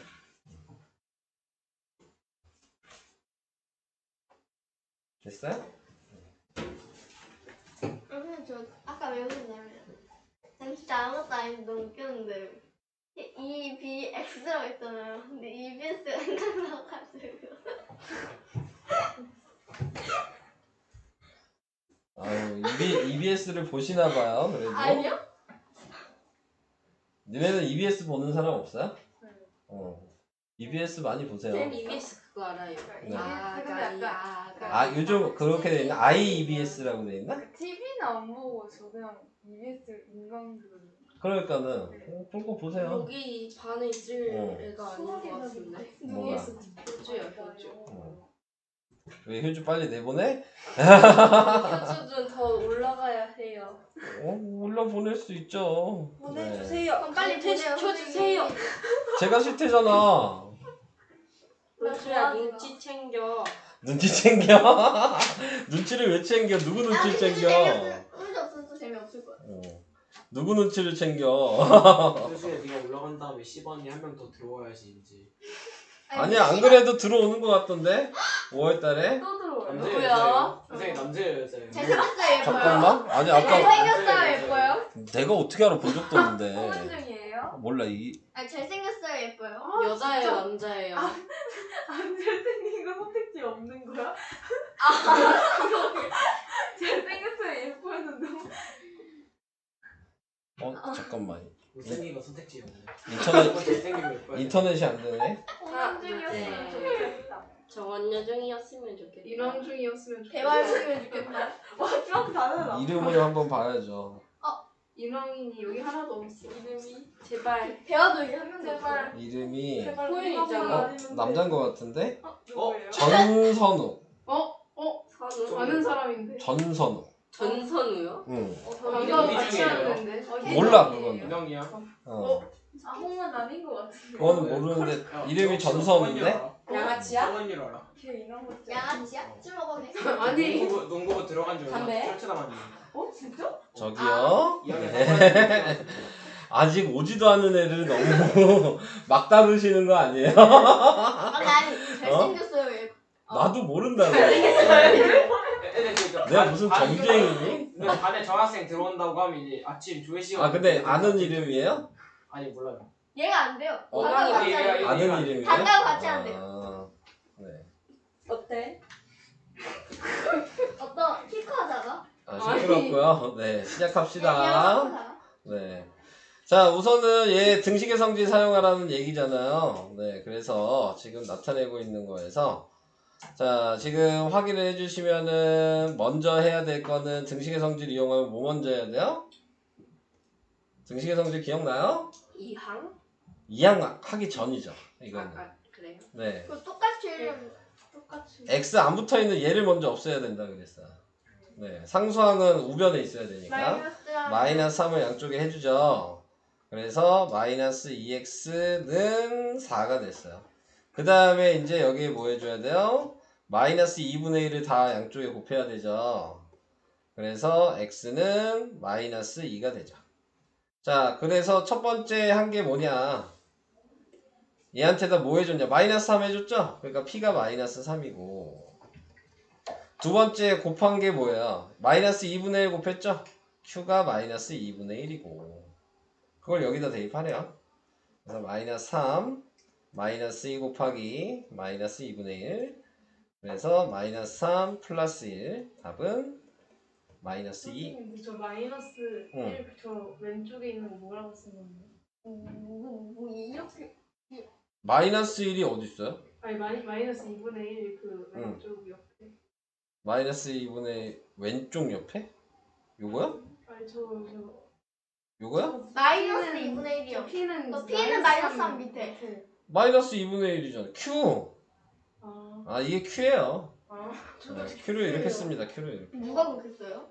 됐어요? 선생님 저 아까 왜 웃었냐면 난 진짜 아무것도 아닌데 너무 웃겼는데 이 B X라고 했잖아요. 근데 이 BS가 생각나가지고 아유, EBS를 보시나봐요. 그래도. 아니요? 니네는 EBS 보는 사람 없어요? 네. EBS 많이 보세요. 쌤 EBS 그거 알아요. 네. 아가야가. 요즘 그렇게 돼 있나? IEBS라고 돼 있나? TV는 안 보고 저 그냥 EBS 인강극을 그러니까는 그거 보세요. 여기 반에 있을 어. 애가 아닌 것 같은데. 뭐가? 효주야 효주. 왜 효주 빨리 내보내? 효주는 더 올라가야 해요. 올라 보낼 수 있죠. 보내주세요. 그럼 빨리 보내요, 시켜주세요. 선생님. 제가 싫대잖아. 효주야 눈치 챙겨. 눈치 챙겨? 눈치를 왜 챙겨? 누구 눈치를 챙겨? 문제 없어서 재미없을 거야. 누구 눈치를 챙겨? 교수에 네가 올라간 다음에 10원이 한 명 더 들어와야지 이제. 아니야, 안 그래도 들어오는 것 같던데? 5월달에? 또 들어와요. 남자예요, 누구야? 여자예요? 선생님 남자예요, 여자예요? 잘생겼어요, 예뻐요? 잠깐만. 아니, 아까 잘생겼어요, 예뻐요? 내가 어떻게 알아? 본 적도 소문 없는데. 중이에요? 몰라, 아니 잘생겼어요, 예뻐요? 여자예요 남자예요. 안 잘생긴 거 선택지 없는 거야? 잘생겼어요 예뻐요는 너무 잠깐만. 못생기가 선택지에 없네. 인터넷, 잘생기고 예뻐요. 인터넷이 안 되네? 소문 중이었으면 네. 좋겠다. 정원여중이었으면 좋겠다. 이런 중이었으면 좋겠다. 대화해주면 좋겠다. 와 좀 다르다. 이름을 한번 봐야죠. 이nom이니 여기 하나도 없어. 이름이 제발. 대화도 이게 한 명도 없어. 제발 이름이 제발 호연이 이nom은 있잖아. 아니면 남자인 것 같은데? 누구예요? 전선우. 선우. 아는 사람인데. 전선우. 전선우요? 응. 방금 우리 같이 중이에요. 하는데. 몰라, 그건. 인형이야? 아 홍은 아닌 것 같은데. 그거는 모르는데 이름이 전선우인데? 양아치야? 성원이로 알아. 걔 이런 거 있잖아. 양아치야? 술 먹었네? 아니. 농구부 들어간 지 얼마 담배? 쫄쫄 남았네. 진짜? 저기요. 이 형이 네. 아직 오지도 않은 애를 너무 막 다루시는 거 아니에요? 아니 잘생겼어요, 나도 모른다고. 애들 내가 무슨 점쟁이니? 근데 반에 저 학생 들어온다고 하면 이제 아침 조회 시간. 아 근데 아는 이름이에요? 아니 몰라요. 얘가 안 돼요. 어, 단가가 같이 안 돼요. 아는 이름이에요? 단가가 같이 안 돼요. 아, 네. 어때? 어떤 키커다가? 시끄럽고요. 네, 시작합시다. 네. 자, 우선은 얘 등식의 성질 사용하라는 얘기잖아요. 네, 그래서 지금 나타내고 있는 거에서 자, 지금 확인을 해주시면은 먼저 해야 될 거는 등식의 성질 이용하면 뭐 먼저 해야 돼요? 등식의 성질 기억나요? 이항? 이항 하기 전이죠. 이거는. 그래요? 네. 그 똑같이 X 안 붙어 있는 얘를 먼저 없애야 된다 그랬어요. 네. 상수항은 우변에 있어야 되니까. 마이너스 3을 양쪽에 해주죠. 그래서 마이너스 2x는 4가 됐어요. 그 다음에 이제 여기에 뭐 해줘야 돼요? 마이너스 2분의 1을 다 양쪽에 곱해야 되죠. 그래서 x는 마이너스 2가 되죠. 자, 그래서 첫 번째 한 게 뭐냐? 얘한테다 뭐 해줬냐? 마이너스 3 해줬죠? 그러니까 p가 마이너스 3이고 두 번째 곱한 게 뭐예요? 마이너스 2분의 1 곱했죠? q가 마이너스 2분의 1이고 그걸 여기다 대입하래요. 그래서 마이너스 3 마이너스 2 곱하기 마이너스 2분의 1 그래서 마이너스 3 플러스 1 답은 마이너스 2. 선생님 저 마이너스 1 저 왼쪽에 있는 거 뭐라고 쓴 건데? 뭐 이렇게 마이너스 1이 어디 있어요? 아니 마이너스 2분의 1 그 왼쪽 옆에. 마이너스 2분의 왼쪽 옆에? 요거요? 아니 저 요거요? 마이너스 2분의 1이요. P는 P는 마이너스 3 밑에. 마이너스 2분의 1이잖아. Q. 아 이게 Q예요. 네, Q를 이렇게 씁니다. Q를 이렇게. 누가 그랬어요?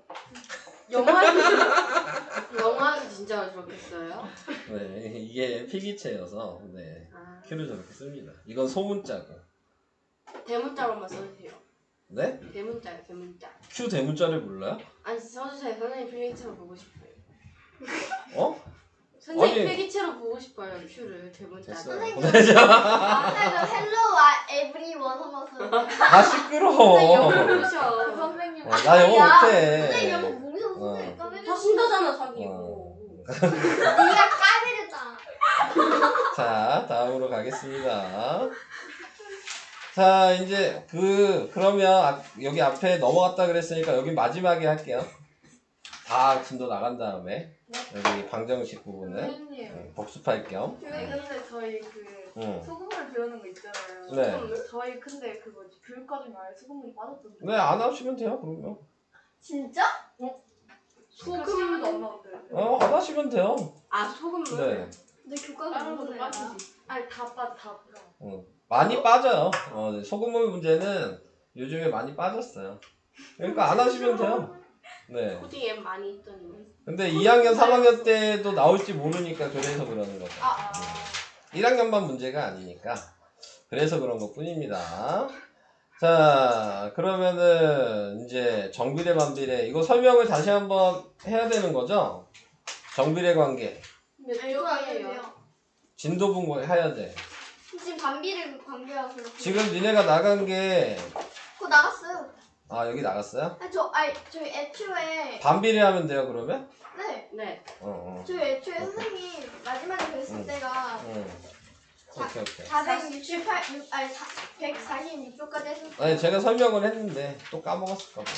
영화는 진짜 저렇게 써요? 네, 이게 필기체여서 네, 아, Q를 저렇게 씁니다. 이건 소문자고. 대문자로만 써주세요. 네? 대문자요, 대문자. Q 대문자를 몰라요? 아니 써주세요. 선생님 필기체로 보고 싶어요. 어? 선생님 아니. 필기체로 보고 싶어요. Q를 대문자. 됐어요. 선생님. 보내자. 선생님 헬로와 에브리원 한번 써요. 다 시끄러워. 영어 그 모르셔. 선생님 나 영어 못해. 선생님 영어 모르셔서 선생님 까매졌어. 사신다잖아 어. 자기고. 네가 까매졌다. 자, 다음으로 가겠습니다. 자, 이제 그러면 여기 앞에 넘어갔다 그랬으니까 여기 마지막에 할게요. 다 진도 나간 다음에 여기 방정식 부분을 선생님 복습할 겸. 근데 저희 소금물 배우는 거 있잖아요. 네. 저희 근데 그 뭐지 교육 과정에 아예 소금물이 빠졌던데. 네, 안 하시면 돼요, 그러면. 진짜? 소금물도 안 나온대요. 안 하시면 돼요. 아 소금물. 네. 근데 교과서 다른 것도 모르네. 빠지지. 아니 다 빠져 다. 많이 빠져요. 네, 소금물 문제는 요즘에 많이 빠졌어요. 그러니까 안 하시면 돼요. 네. 코딩 앱 많이 있더니. 근데 2학년, 3학년 때도 나올지 모르니까 그래서 그러는 거죠. 1학년만 문제가 아니니까. 그래서 그런 것 뿐입니다. 자, 그러면은 이제 정비례, 반비례 이거 설명을 다시 한번 해야 되는 거죠? 정비례 관계. 몇 조각이에요? 진도분 해야 돼. 지금 반비를 관계하고 그렇게. 지금 니네가 나간 게 그거 나갔어요. 여기 나갔어요? 저희 애초에 반비례 하면 돼요, 그러면? 네. 네. 저희 애초에 선생님 마지막에 뵀을 때가 오케이. 468, 146조까지 했었어요. 아니, 제가 설명을 했는데 또 까먹었을까 봐.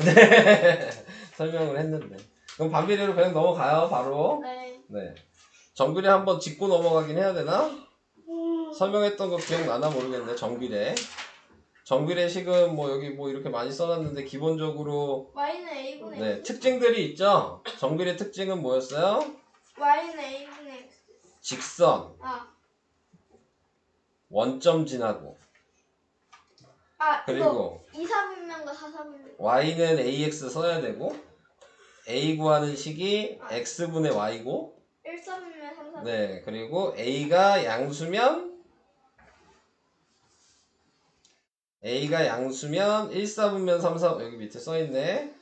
네. 설명을 했는데. 그럼 반비례로 그냥 넘어가요, 바로. 네. 네. 정비례 한번 짚고 넘어가긴 해야 되나? 설명했던 거 기억나나 모르겠네. 정비례식은 뭐 여기 뭐 이렇게 많이 써놨는데 기본적으로 y는 a분의 네, x. 특징들이 있죠. 정비례 특징은 뭐였어요? y는 a분의 x. 직선, 원점 지나고 그리고 2, 4분면과 4, 4분면. y는 ax 써야 되고 a 구하는 식이 x분의 y고 1, 4분면, 3, 4분면. 네, 그리고 a가 양수면 1, 4분면, 3, 4 여기 밑에 써있네.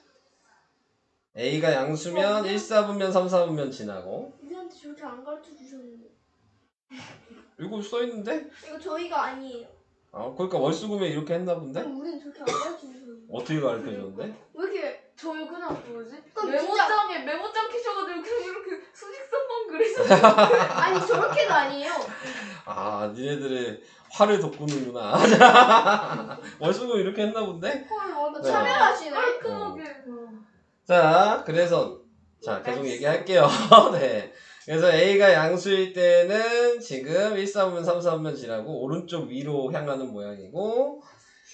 a가 양수면 1, 4분면, 3, 4분면 지나고 우리한테 저렇게 안 가르쳐 주셨는데. 이거 써있는데? 이거 저희가 아니에요. 아, 그러니까 월수금에 이렇게 했나 본데? 우린 저렇게 안 가르쳐주셨는데. 어떻게 가르쳐줬는데? 왜 이렇게 저희 그냥 뭐지? 그럼 메모장 키셔가지고 그냥 이렇게 수직선만 그리셨는데 아니 저렇게도 아니에요. 아, 니네들의 화를 돋구는구나. 월수금 이렇게 했나 본데? 헐 맞아 네. 차별하시네. 깔끔하게 자, 그래서 자 계속 얘기할게요. 네. 그래서 A가 양수일 때는 지금 1, 4분면 3, 4분면 지나고 오른쪽 위로 향하는 모양이고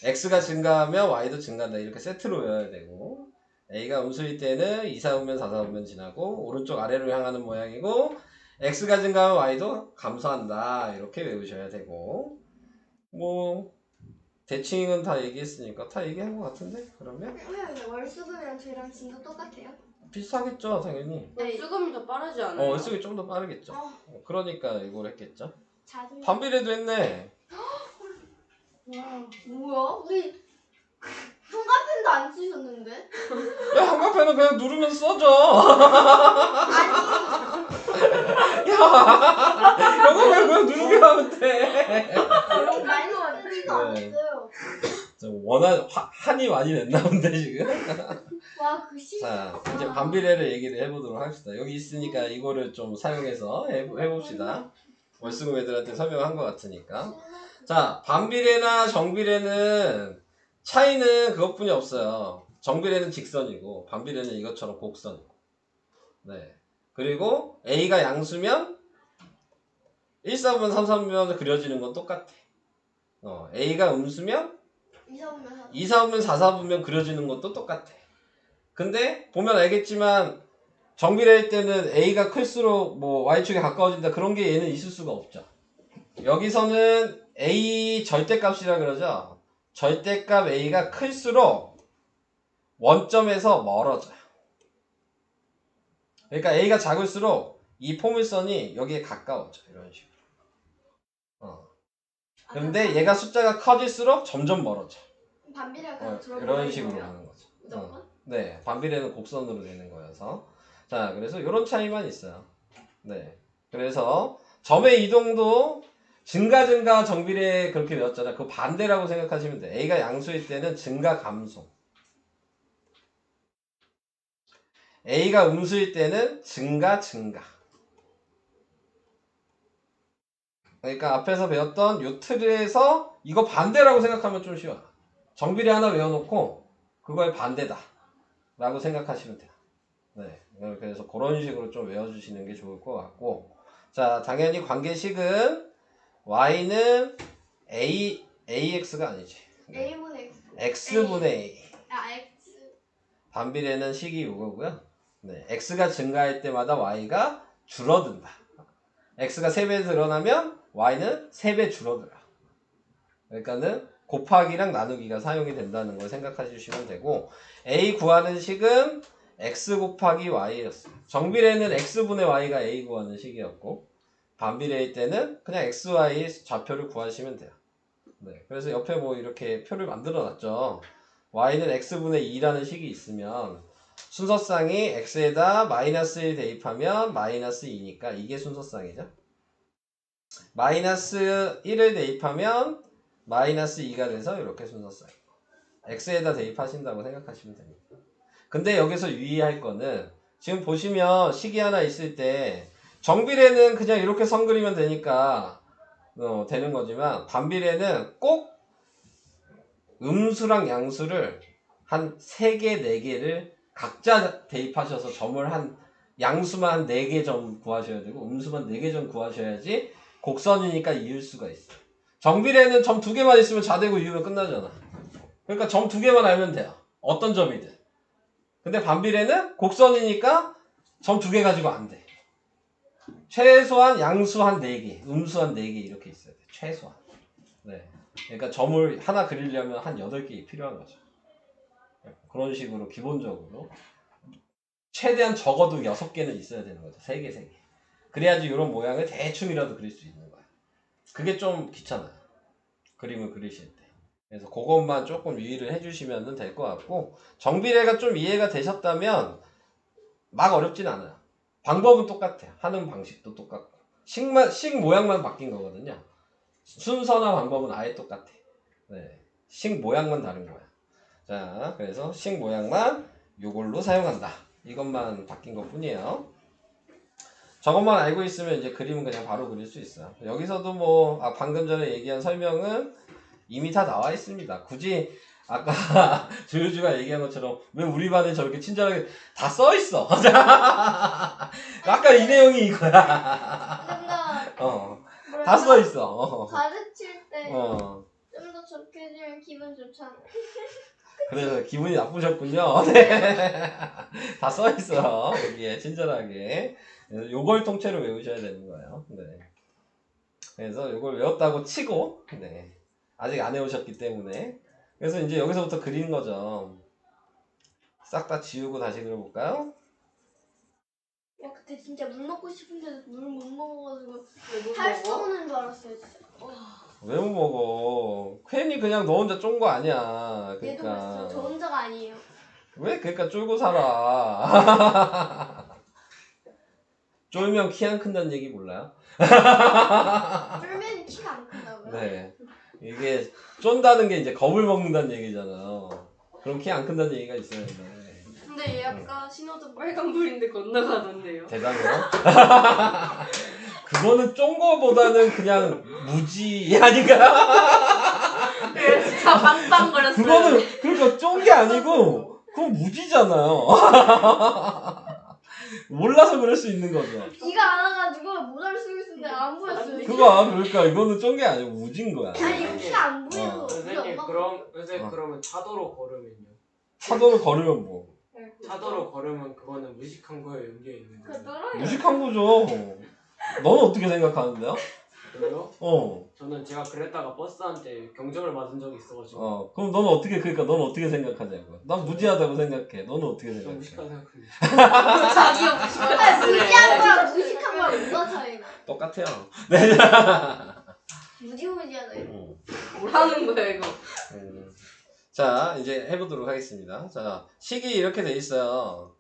X가 증가하면 Y도 증가한다. 이렇게 세트로 외워야 되고 A가 음수일 때는 2, 4분면 4, 4분면 지나고 오른쪽 아래로 향하는 모양이고 X가 증가하면 Y도 감소한다. 이렇게 외우셔야 되고 뭐 대칭은 다 얘기했으니까 다 얘기한 것 같은데 그러면 선생님 월수금이랑 저희랑 진도 똑같아요? 비슷하겠죠 당연히. 수금이 더 빠르지 않아요? 월수금이 좀 더 빠르겠죠. 그러니까 이걸 했겠죠. 자주. 반비례도 했네. 와 뭐야? 우리 형광펜도 안 쓰셨는데? 야, 한가편은 그냥 누르면 써져. 야, 한가편 그냥 누르게 하면 돼. 그런 많이 쓰지도 네. 않았어요. 한이 많이 냈나 본데, 지금. 와그 시. 자, 이제 반비례를 얘기를 해보도록 합시다. 여기 있으니까 이거를 좀 사용해서 해봅시다. 월수금 애들한테 설명한 것 같으니까. 자, 반비례나 정비례는 차이는 그것뿐이 없어요. 정비례는 직선이고 반비례는 이것처럼 곡선이고. 네. 그리고 A가 양수면 1, 4분면 3, 4분면 그려지는 건 똑같아. A가 음수면 2, 4분면 4, 4분면 그려지는 것도 똑같아. 근데 보면 알겠지만 정비례일 때는 A가 클수록 뭐 Y축에 가까워진다 그런 게 얘는 있을 수가 없죠. 여기서는 A 절대값이라 그러죠. 절대값 A가 클수록 원점에서 멀어져요. 그러니까 A가 작을수록 이 포물선이 여기에 가까워져. 이런 식으로. 근데 얘가 숫자가 커질수록 점점 멀어져. 반비례가 이런 식으로 가는 거죠. 무조건? 네, 반비례는 곡선으로 되는 거여서. 자, 그래서 이런 차이만 있어요. 네. 그래서 점의 이동도 증가 정비례 그렇게 외웠잖아요. 그 반대라고 생각하시면 돼요. A가 양수일 때는 증가 감소. A가 음수일 때는 증가. 그러니까 앞에서 배웠던 요 틀에서 이거 반대라고 생각하면 좀 쉬워요. 정비례 하나 외워놓고 그거의 반대다 라고 생각하시면 돼요. 네. 그래서 그런 식으로 좀 외워주시는 게 좋을 것 같고 자 당연히 관계식은 y는 ax가 아니지. 네. A분의 x분의 a. X. 반비례는 식이 이거고요. 네. x가 증가할 때마다 y가 줄어든다. x가 3배 늘어나면 y는 3배 줄어들어. 그러니까는 곱하기랑 나누기가 사용이 된다는 걸 생각해 주시면 되고 a 구하는 식은 x 곱하기 y였어요. 정비례는 x분의 y가 a 구하는 식이었고 반비례일 때는 그냥 xy 좌표를 구하시면 돼요. 네, 그래서 옆에 뭐 이렇게 표를 만들어 놨죠. y는 x분의 2라는 식이 있으면 순서상이 x에다 마이너스 1 대입하면 마이너스 2니까 이게 순서상이죠. 마이너스 1을 대입하면 마이너스 2가 돼서 이렇게 순서상이고 x에다 대입하신다고 생각하시면 됩니다. 근데 여기서 유의할 거는 지금 보시면 식이 하나 있을 때 정비례는 그냥 이렇게 선 그리면 되니까 되는 거지만 반비례는 꼭 음수랑 양수를 한 3개, 4개를 각자 대입하셔서 점을 양수만 한 4개 점 구하셔야 되고 음수만 4개 점 구하셔야지 곡선이니까 이을 수가 있어요. 정비례는 점 2개만 있으면 좌대고 이으면 끝나잖아. 그러니까 점 2개만 알면 돼요. 어떤 점이든. 근데 반비례는 곡선이니까 점 2개 가지고 안 돼. 최소한 양수 한 4개, 음수 한 4개 이렇게 있어야 돼. 최소한. 네. 그러니까 점을 하나 그리려면 한 8개 필요한 거죠. 그런 식으로 기본적으로 최대한 적어도 6개는 있어야 되는 거죠. 3개. 그래야지 이런 모양을 대충이라도 그릴 수 있는 거야. 그게 좀 귀찮아요. 그림을 그리실 때. 그래서 그것만 조금 유의를 해주시면 될 것 같고 정비례가 좀 이해가 되셨다면 막 어렵진 않아요. 방법은 똑같아요. 하는 방식도 똑같고 식 모양만 바뀐 거거든요. 순서나 방법은 아예 똑같아. 네. 식 모양만 다른 거야. 자, 그래서 식 모양만 요걸로 사용한다. 이것만 바뀐 것 뿐이에요. 저것만 알고 있으면 이제 그림은 그냥 바로 그릴 수 있어요. 여기서도 뭐 방금 전에 얘기한 설명은 이미 다 나와 있습니다. 굳이 아까 조효주가 얘기한 것처럼 왜 우리 반에 저렇게 친절하게 다 써 있어. 아까 이 내용이 이거야. 뭔가 다 써 있어. 가르칠 때 좀 더 좋게 해주면 기분 좋잖아. 그래서 기분이 나쁘셨군요. 네. 다 써 있어 여기에 친절하게. 그래서 요걸 통째로 외우셔야 되는 거예요. 네. 그래서 요걸 외웠다고 치고, 네. 아직 안 외우셨기 때문에. 그래서 이제 여기서부터 그리는 거죠. 싹 다 지우고 다시 그려볼까요? 야 그때 진짜 물 먹고 싶은데 물 못 먹어가지고 못 탈수 먹어? 오는 줄 알았어요 진짜. 왜 못 먹어? 괜히 그냥 너 혼자 쫀 거 아니야. 얘도 그러니까. 그랬어요. 저 혼자가 아니에요. 왜 그러니까 쫄고 살아? 쫄면 키 안 큰다는 얘기 몰라요? 쫄면 키가 안 큰다고요? 네. 이게 쫀다는 게 이제 겁을 먹는다는 얘기잖아요. 그럼 키 안 큰다는 얘기가 있어야 돼. 근데 얘 아까 신호등 빨간불인데 건너가던데요. 대단해요? 그거는 쫀 거보다는 그냥 무지 아닌가? 진짜 빵빵거렸어요. 그거는 그러니까 쫀 게 아니고 그건 무지잖아요. 몰라서 그럴 수 있는 거죠. 비가 안 와가지고 모자를 쓰고 있었는데 안 보였어요. 그러니까 이거는 쫀 게 아니고 무진 거야. 아니 이거 키가 안 보여서 우리 선생님 엄마 선생님 그러면 차도로 걸으면요? 차도로 걸으면 뭐 차도로 걸으면 그거는 무식한 거에 연계에 있는 그 거예요. 떨어요. 무식한 거죠. 너는 어떻게 생각하는데요? 그래요? 저는 제가 그랬다가 버스한테 경적을 맞은 적이 있어가지고 그럼 너는 어떻게 넌 어떻게 생각하냐고. 난 무지하다고 생각해. 너는 어떻게 좀 생각해? 무식한 생각합니다. 자기가 무식한 무지한 거랑 무식한 거랑 뭐가 차이나? 똑같아요. 무지무지하다 이거. 뭐라는 거야 이거. 자, 이제 해보도록 하겠습니다. 자, 식이 이렇게 돼 있어요.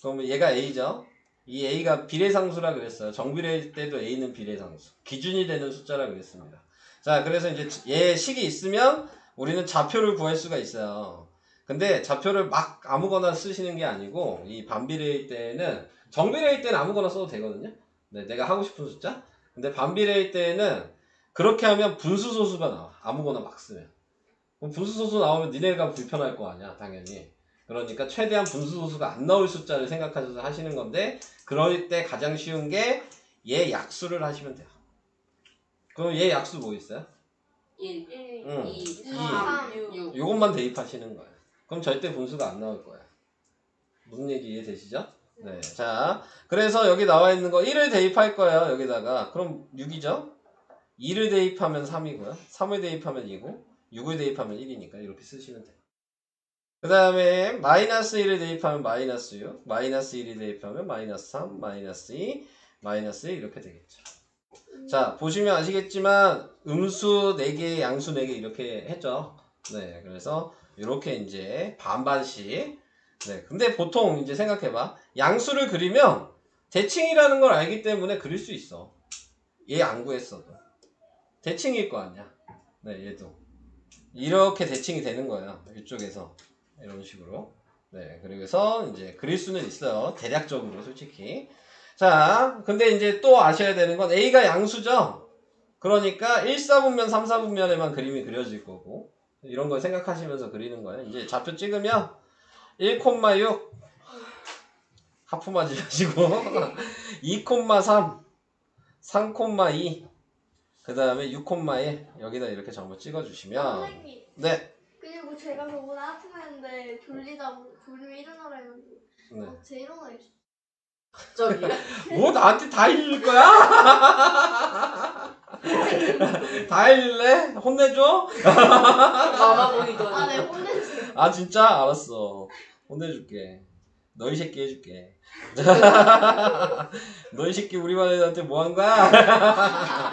그러면 얘가 A죠? 이 A가 비례상수라 그랬어요. 정비례일 때도 A는 비례상수. 기준이 되는 숫자라 그랬습니다. 자, 그래서 이제 얘 식이 있으면 우리는 좌표를 구할 수가 있어요. 근데 좌표를 막 아무거나 쓰시는 게 아니고, 이 반비례일 때는, 정비례일 때는 아무거나 써도 되거든요? 네, 내가 하고 싶은 숫자? 근데 반비례일 때는 그렇게 하면 분수소수가 나와. 아무거나 막 쓰면. 그럼 분수소수 나오면 니네가 불편할 거 아니야, 당연히. 그러니까 최대한 분수소수가 안 나올 숫자를 생각하셔서 하시는 건데, 그럴 때 가장 쉬운 게 얘 약수를 하시면 돼요. 그럼 얘 약수 뭐 있어요? 1, 2, 3, 6. 요것만 대입하시는 거예요. 그럼 절대 분수가 안 나올 거예요. 무슨 얘기 이해되시죠? 네. 자, 그래서 여기 나와 있는 거 1을 대입할 거예요, 여기다가. 그럼 6이죠? 2를 대입하면 3이고요. 3을 대입하면 2고, 6을 대입하면 1이니까 이렇게 쓰시면 돼요. 그 다음에 마이너스 1을 대입하면 마이너스 6, 마이너스 1을 대입하면 마이너스 3, 마이너스 2, 마이너스 1 이렇게 되겠죠. 자, 보시면 아시겠지만 음수 4개, 양수 4개 이렇게 했죠. 네, 그래서 이렇게 이제 반반씩. 네, 근데 보통 이제 생각해봐. 양수를 그리면 대칭이라는 걸 알기 때문에 그릴 수 있어. 얘 안 구했어도. 대칭일 거 아니야. 네, 얘도. 이렇게 대칭이 되는 거예요. 이쪽에서. 이런 식으로. 네, 그래서 이제 그릴 수는 있어요. 대략적으로 솔직히. 자, 근데 이제 또 아셔야 되는 건 A가 양수죠? 그러니까 1, 4분면, 3, 4분면에만 그림이 그려질 거고. 이런 걸 생각하시면서 그리는 거예요. 이제 좌표 찍으면 1,6 하프 맞으시고 2,3 3,2 그 다음에 6,1 여기다 이렇게 전부 찍어주시면 선생님. 네. 그리고 제가 저번에 아프했는데 졸리면 일어나라 해가지고 네. 제 일어나 있어. 갑자기. 뭐 나한테 다 일릴 거야? 다 일릴래? 혼내줘? 마마보이더니. 아네 혼내주세요. 아 진짜? 알았어. 혼내줄게. 너희 새끼 해줄게. 너희 새끼 우리 반 애들한테 뭐 한 거야?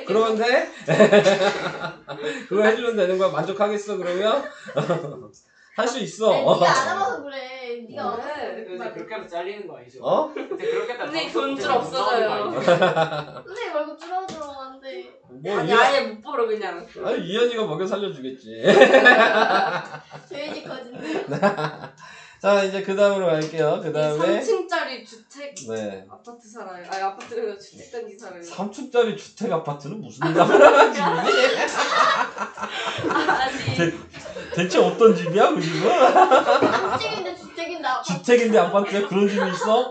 그러면 돼? 그거 해주면 되는 거야? 만족하겠어 그러면? 할 수 있어. 네가 안 해봐서 그래. 네가 왜? 요새 그렇게 해서 잘리는 거 아니죠? 어? 근데 그렇게 했다 선생님 돈줄 없어져요. 선생님 얼굴 줄어들어 안돼. 뭐 아니 아예 못 보러 그냥. 아니 이현이가 먹여 살려주겠지. 저희 집 거진데. 자 이제 그 다음으로 갈게요. 그 다음에 3층짜리 주택 네. 아파트 살아요. 아니 아파트 주택 단지 살아요. 3층짜리 주택 아파트는 무슨 집이니? 아니 대체 어떤 집이야 그 집은? 주택인데 주택인데 아파트. 주택인데 아파트에 그런 집이 있어?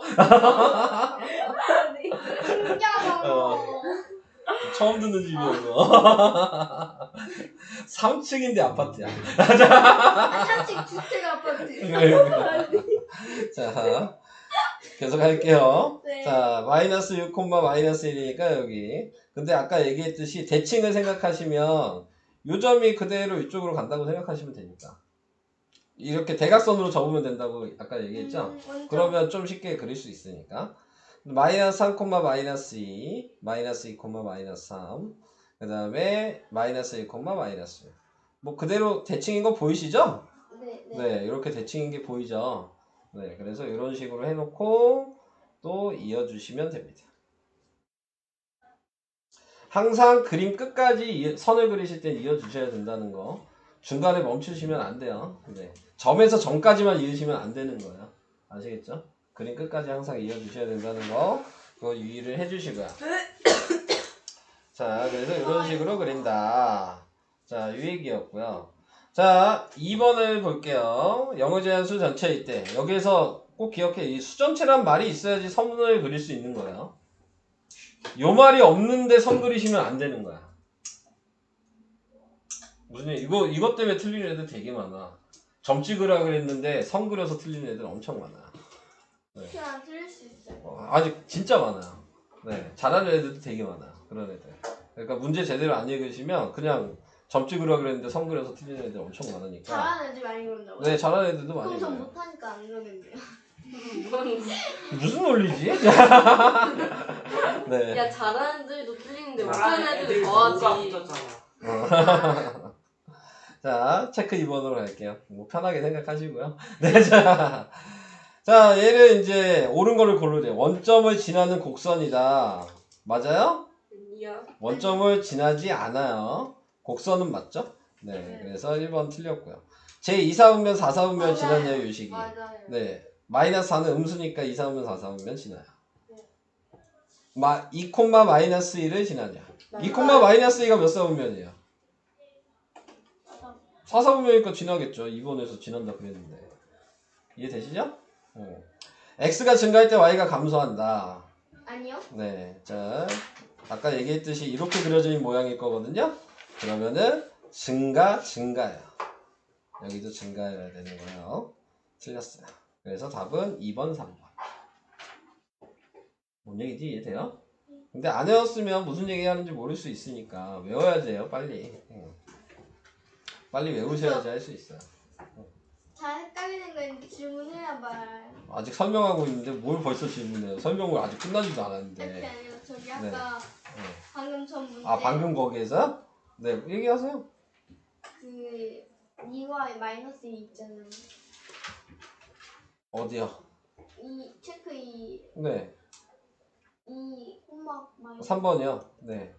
신기하다. 처음 듣는 집이야 이거. 3층인데 아파트야. 한층 주택 아파트. 자 계속 할게요. 네. 자 마이너스 6, 마이너스 1이니까 여기. 근데 아까 얘기했듯이 대칭을 생각하시면 요 점이 그대로 이쪽으로 간다고 생각하시면 되니까. 이렇게 대각선으로 접으면 된다고 아까 얘기했죠? 그러면 좀 쉽게 그릴 수 있으니까. 마이너스 3, 마이너스 2, 마이너스 2, 마이너스 3, 그 다음에 마이너스 1, 마이너스 6. 뭐 그대로 대칭인 거 보이시죠? 네. 네, 이렇게 대칭인 게 보이죠? 네, 그래서 이런 식으로 해놓고 또 이어주시면 됩니다. 항상 그림 끝까지 선을 그리실 땐 이어주셔야 된다는 거. 중간에 멈추시면 안 돼요. 네. 점에서 점까지만 이으시면 안 되는 거예요. 아시겠죠? 그림 끝까지 항상 이어주셔야 된다는 거. 그거 유의를 해주시고요. 자, 그래서 이런 식으로 그린다. 자, 이 얘기였고요. 자, 2번을 볼게요. 영어 제한수 전체일 때. 여기에서 꼭 기억해. 이 수전체란 말이 있어야지 선을 그릴 수 있는 거예요. 요 말이 없는데 선 그리시면 안 되는 거야. 무슨 일, 이것 때문에 틀린 애들 되게 많아. 점 찍으라 그랬는데 선 그려서 틀린 애들 엄청 많아. 네. 그냥 틀릴 수 있어요. 아직 진짜 많아요. 네. 잘하는 애들도 되게 많아. 그런 애들. 그러니까 문제 제대로 안 읽으시면 그냥 점 찍으라 그랬는데 선 그려서 틀린 애들 엄청 많으니까. 잘하는 애들 많이 그런다고요? 네, 잘하는 애들도 많이 그럼 전 그래요. 못하니까 안 그러겠네요. 무슨 논리지? 네. 야 잘하는 애들도 틀리는데 잘하는 못하는 애들 애들이 더하지. 누가 붙었잖아. 자, 체크 2번으로 갈게요. 뭐 편하게 생각하시고요. 네, 자. 자, 얘를 이제 옳은 거를 고르래. 원점을 지나는 곡선이다. 맞아요? 아니야. 원점을 지나지 않아요. 곡선은 맞죠? 네, 그래서 1번 틀렸고요. 제 2, 4분면 4, 4분면 지났냐요, 요식이. 맞아요. 네. 마이너스 4는 음수니까 2, 4분면 4, 4분면 지나요. 2, 마이너스 1을 지나냐. 2, 마이너스 2가 몇 사분면이에요? 4, 4분면이니까 지나겠죠. 2번에서 지난다 그랬는데. 이해되시죠? x가 증가할 때 y가 감소한다. 아니요. 네. 자, 아까 얘기했듯이 이렇게 그려진 모양일 거거든요. 그러면은 증가예요. 여기도 증가해야 되는 거예요. 틀렸어요. 그래서 답은 2번, 3번. 뭔 얘기지? 이해돼요? 근데 안 외웠으면 무슨 얘기 하는지 모를 수 있으니까 외워야 돼요. 빨리. 빨리 외우셔야지 할 수 있어요. 잘 헷갈리는 거 있는데 질문해야 말. 아직 설명하고 있는데 뭘 벌써 질문해요. 설명을 아직 끝나지도 그게 않았는데. 아니라 저기 아까 방금 전 문제. 아, 방금 거기에서? 네, 얘기하세요. 그 2와 마이너스 2 있잖아요. 어디요? 이 체크 2 네. 2 콤마 마이너스 3번이요. 네.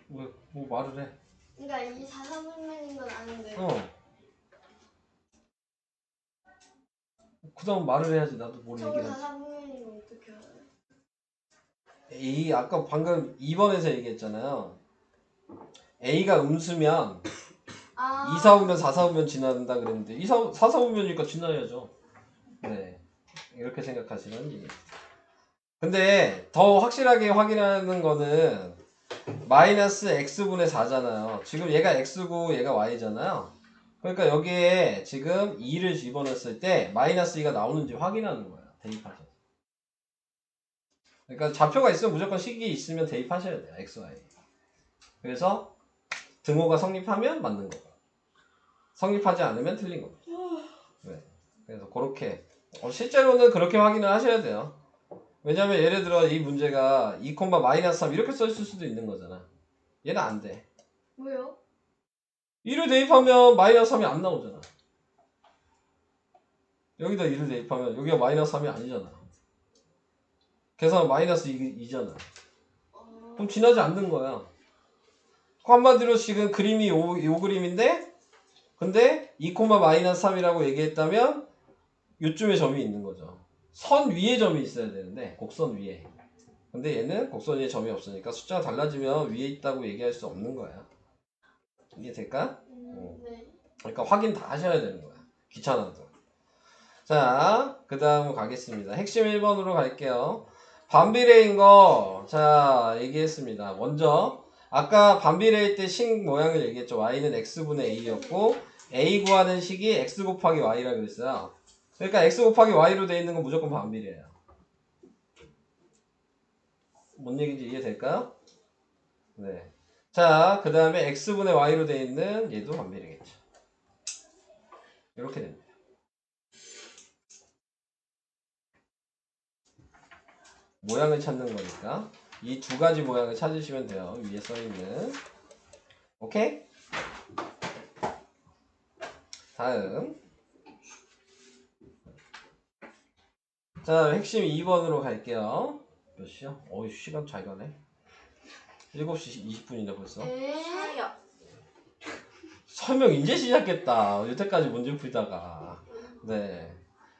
뭐 말을 해. 그러니까 이 4사분면인 건 아는데 그 다음 말을 해야지. 나도 뭘 저거 얘기를 하지. 4사분면인 거 어떻게 알아요? 아까 방금 2번에서 얘기했잖아요. A가 음수면 2, 4분면 4, 4분면 지나는다 그랬는데 4, 4분면이니까 지나야죠. 네. 이렇게 생각하시면 됩니다. 근데 더 확실하게 확인하는 거는 마이너스 x분의 4잖아요. 지금 얘가 x고 얘가 y잖아요. 그러니까 여기에 지금 2를 집어넣었을 때 마이너스 2가 나오는지 확인하는 거예요. 대입하셔서. 그러니까 좌표가 있으면 무조건 식이 있으면 대입하셔야 돼요. x, y. 그래서 등호가 성립하면 맞는 거고 성립하지 않으면 틀린 겁니다. 네. 그래서 그렇게 실제로는 그렇게 확인을 하셔야 돼요. 왜냐면 예를 들어 이 문제가 2, 마이너스 3 이렇게 써있을 수도 있는 거잖아. 얘는 안 돼. 왜요? 2를 대입하면 마이너스 3이 안 나오잖아. 여기다 2를 대입하면 여기가 마이너스 3이 아니잖아. 계산 마이너스 2잖아. 그럼 지나지 않는 거야. 한마디로 지금 그림이 요 그림인데 근데 2, 마이너스 3이라고 얘기했다면 요쯤에 점이 있는 거죠. 선 위에 점이 있어야 되는데 곡선 위에. 근데 얘는 곡선 위에 점이 없으니까 숫자가 달라지면 위에 있다고 얘기할 수 없는 거야. 이게 될까? 네. 그러니까 확인 다 하셔야 되는 거야. 귀찮아도. 자, 그 다음 가겠습니다. 핵심 1번으로 갈게요. 반비례인 거, 자, 얘기했습니다. 먼저, 아까 반비례일 때 식 모양을 얘기했죠. y는 x분의 a였고, a 구하는 식이 x 곱하기 y라 그랬어요. 그러니까 x 곱하기 y로 돼 있는 건 무조건 반비례예요. 뭔 얘기인지 이해될까요? 네. 자, 그 다음에 x분의 y로 돼 있는 얘도 반비례겠죠. 이렇게 됩니다. 모양을 찾는 거니까 이 두 가지 모양을 찾으시면 돼요. 위에 써있는. 오케이? 다음. 자, 핵심 2번으로 갈게요. 몇 시야? 어이, 시간 잘 가네. 7시 20분이네 벌써. 차이야. 설명 이제 시작했다. 여태까지 문제 풀다가. 네.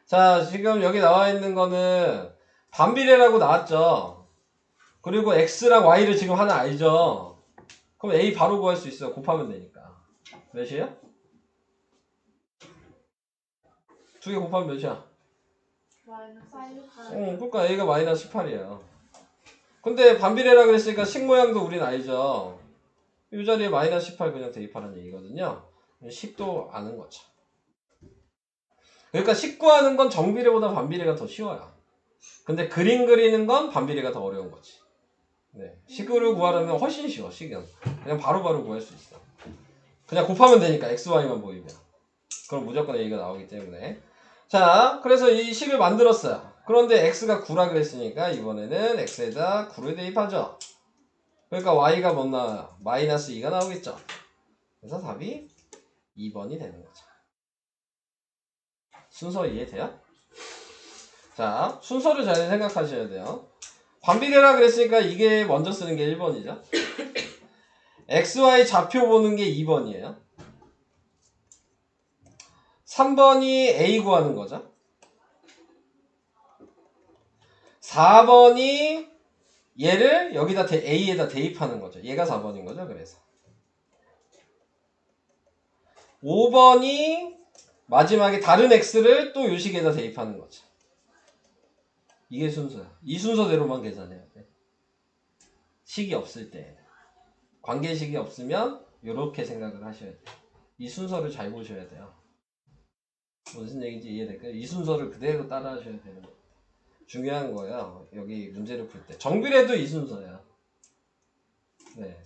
자, 지금 여기 나와 있는 거는 반비례라고 나왔죠. 그리고 x랑 y를 지금 하나 알죠. 그럼 a 바로 구할 수 있어요. 곱하면 되니까. 몇이에요? 두 개 곱하면 몇이야? 마이너스 18. 그러니까 a가 마이너스 18이에요. 근데 반비례라 그랬으니까 식 모양도 우린 알죠. 이 자리에 마이너스 18 그냥 대입하는 얘기거든요. 식도 아는 거죠. 그러니까 식 구하는 건 정비례보다 반비례가 더 쉬워요. 근데 그림 그리는 건 반비례가 더 어려운 거지. 네. 식으로 구하려면 훨씬 쉬워. 식은 그냥 바로바로 구할 수 있어. 그냥 곱하면 되니까 x, y만 보이면. 그럼 무조건 a가 나오기 때문에. 자, 그래서 이 식을 만들었어요. 그런데 x가 9라 그랬으니까 이번에는 x에다 9를 대입하죠. 그러니까 y가 뭐 나와요? 마이너스 2가 나오겠죠. 그래서 답이 2번이 되는 거죠. 순서 이해돼요? 자, 순서를 잘 생각하셔야 돼요. 반비례라 그랬으니까 이게 먼저 쓰는 게 1번이죠. XY 좌표 보는 게 2번이에요. 3번이 A 구하는 거죠. 4번이 얘를 여기다 A에다 대입하는 거죠. 얘가 4번인 거죠. 그래서 5번이 마지막에 다른 X를 또 요식에다 대입하는 거죠. 이게 순서야. 이 순서대로만 계산해야 돼. 식이 없을 때. 관계식이 없으면 이렇게 생각을 하셔야 돼요. 이 순서를 잘 보셔야 돼요. 무슨 얘기인지 이해될까요? 이 순서를 그대로 따라 하셔야 되는 거예요. 중요한 거예요. 여기 문제를 풀 때. 정비례도 이 순서예요. 네.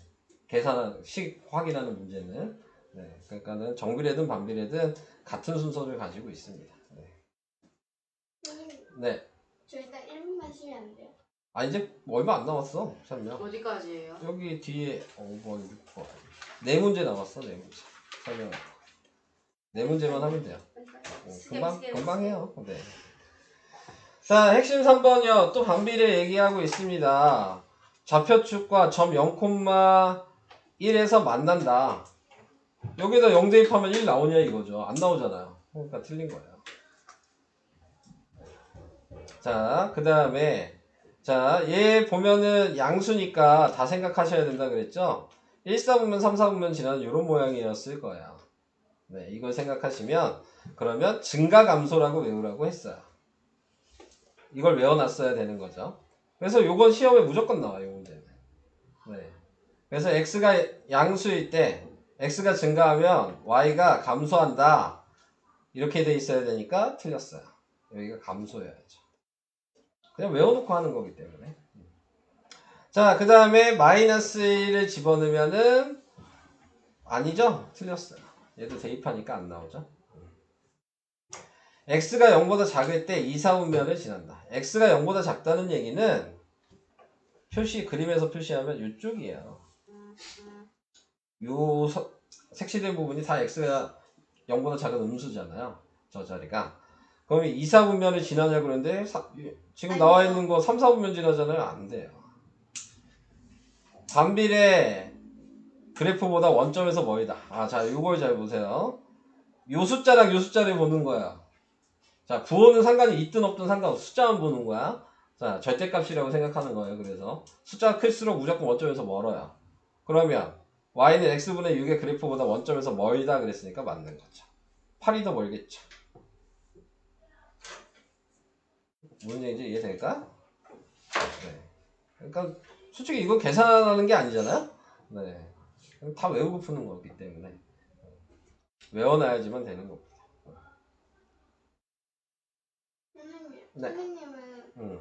식 확인하는 문제는. 네. 그러니까는 정비례든 반비례든 같은 순서를 가지고 있습니다. 네. 네. 저희 딱 1분만 쉬면 안 돼요? 아, 이제 얼마 안 남았어. 설명. 어디까지예요? 여기 뒤에 5번, 6번. 네 문제 남았어. 네 문제. 설명. 네 문제만 하면 돼요. 금방 해요. 네. 자, 핵심 3번이요. 또 반비례 얘기하고 있습니다. 좌표축과 점 0,1에서 만난다. 여기다 0 대입하면 1 나오냐 이거죠. 안 나오잖아요. 그러니까 틀린 거예요. 자, 그 다음에 자, 얘 보면은 양수니까 다 생각하셔야 된다 그랬죠? 1, 4분면 3, 4분면 지나는 이런 모양이었을 거예요. 네, 이걸 생각하시면 그러면 증가감소라고 외우라고 했어요. 이걸 외워놨어야 되는 거죠. 그래서 요건 시험에 무조건 나와요, 문제는. 네. 그래서 x가 양수일 때 x가 증가하면 y가 감소한다. 이렇게 돼 있어야 되니까 틀렸어요. 여기가 감소여야죠. 그냥 외워놓고 하는 거기 때문에. 자, 그 다음에 마이너스 1을 집어넣으면은 아니죠? 틀렸어요. 얘도 대입하니까 안 나오죠. x가 0보다 작을 때 2, 4분면을 지난다. x가 0보다 작다는 얘기는 그림에서 표시하면 이쪽이에요. 요 색칠된 부분이 다 x가 0보다 작은 음수잖아요. 저 자리가. 그럼 2, 4분면을 지나냐고 그러는데 지금 나와 있는 거 3, 4분면 지나잖아요. 안 돼요. 반비례 그래프보다 원점에서 멀다. 자, 요걸 잘 보세요. 요 숫자랑 요 숫자를 보는 거야. 자, 부호는 상관이 있든 없든 상관없어. 숫자만 보는 거야. 자, 절대값이라고 생각하는 거예요. 그래서 숫자가 클수록 무조건 원점에서 멀어요. 그러면 y는 x분의 6의 그래프보다 원점에서 멀다 그랬으니까 맞는 거죠. 8이 더 멀겠죠. 무슨 얘기인지 이해될까? 네. 그러니까 솔직히 이거 계산하는 게 아니잖아요. 네. 다 외우고 푸는 거기 때문에 외워놔야지만 되는 겁니다. 선생님, 네. 선생님은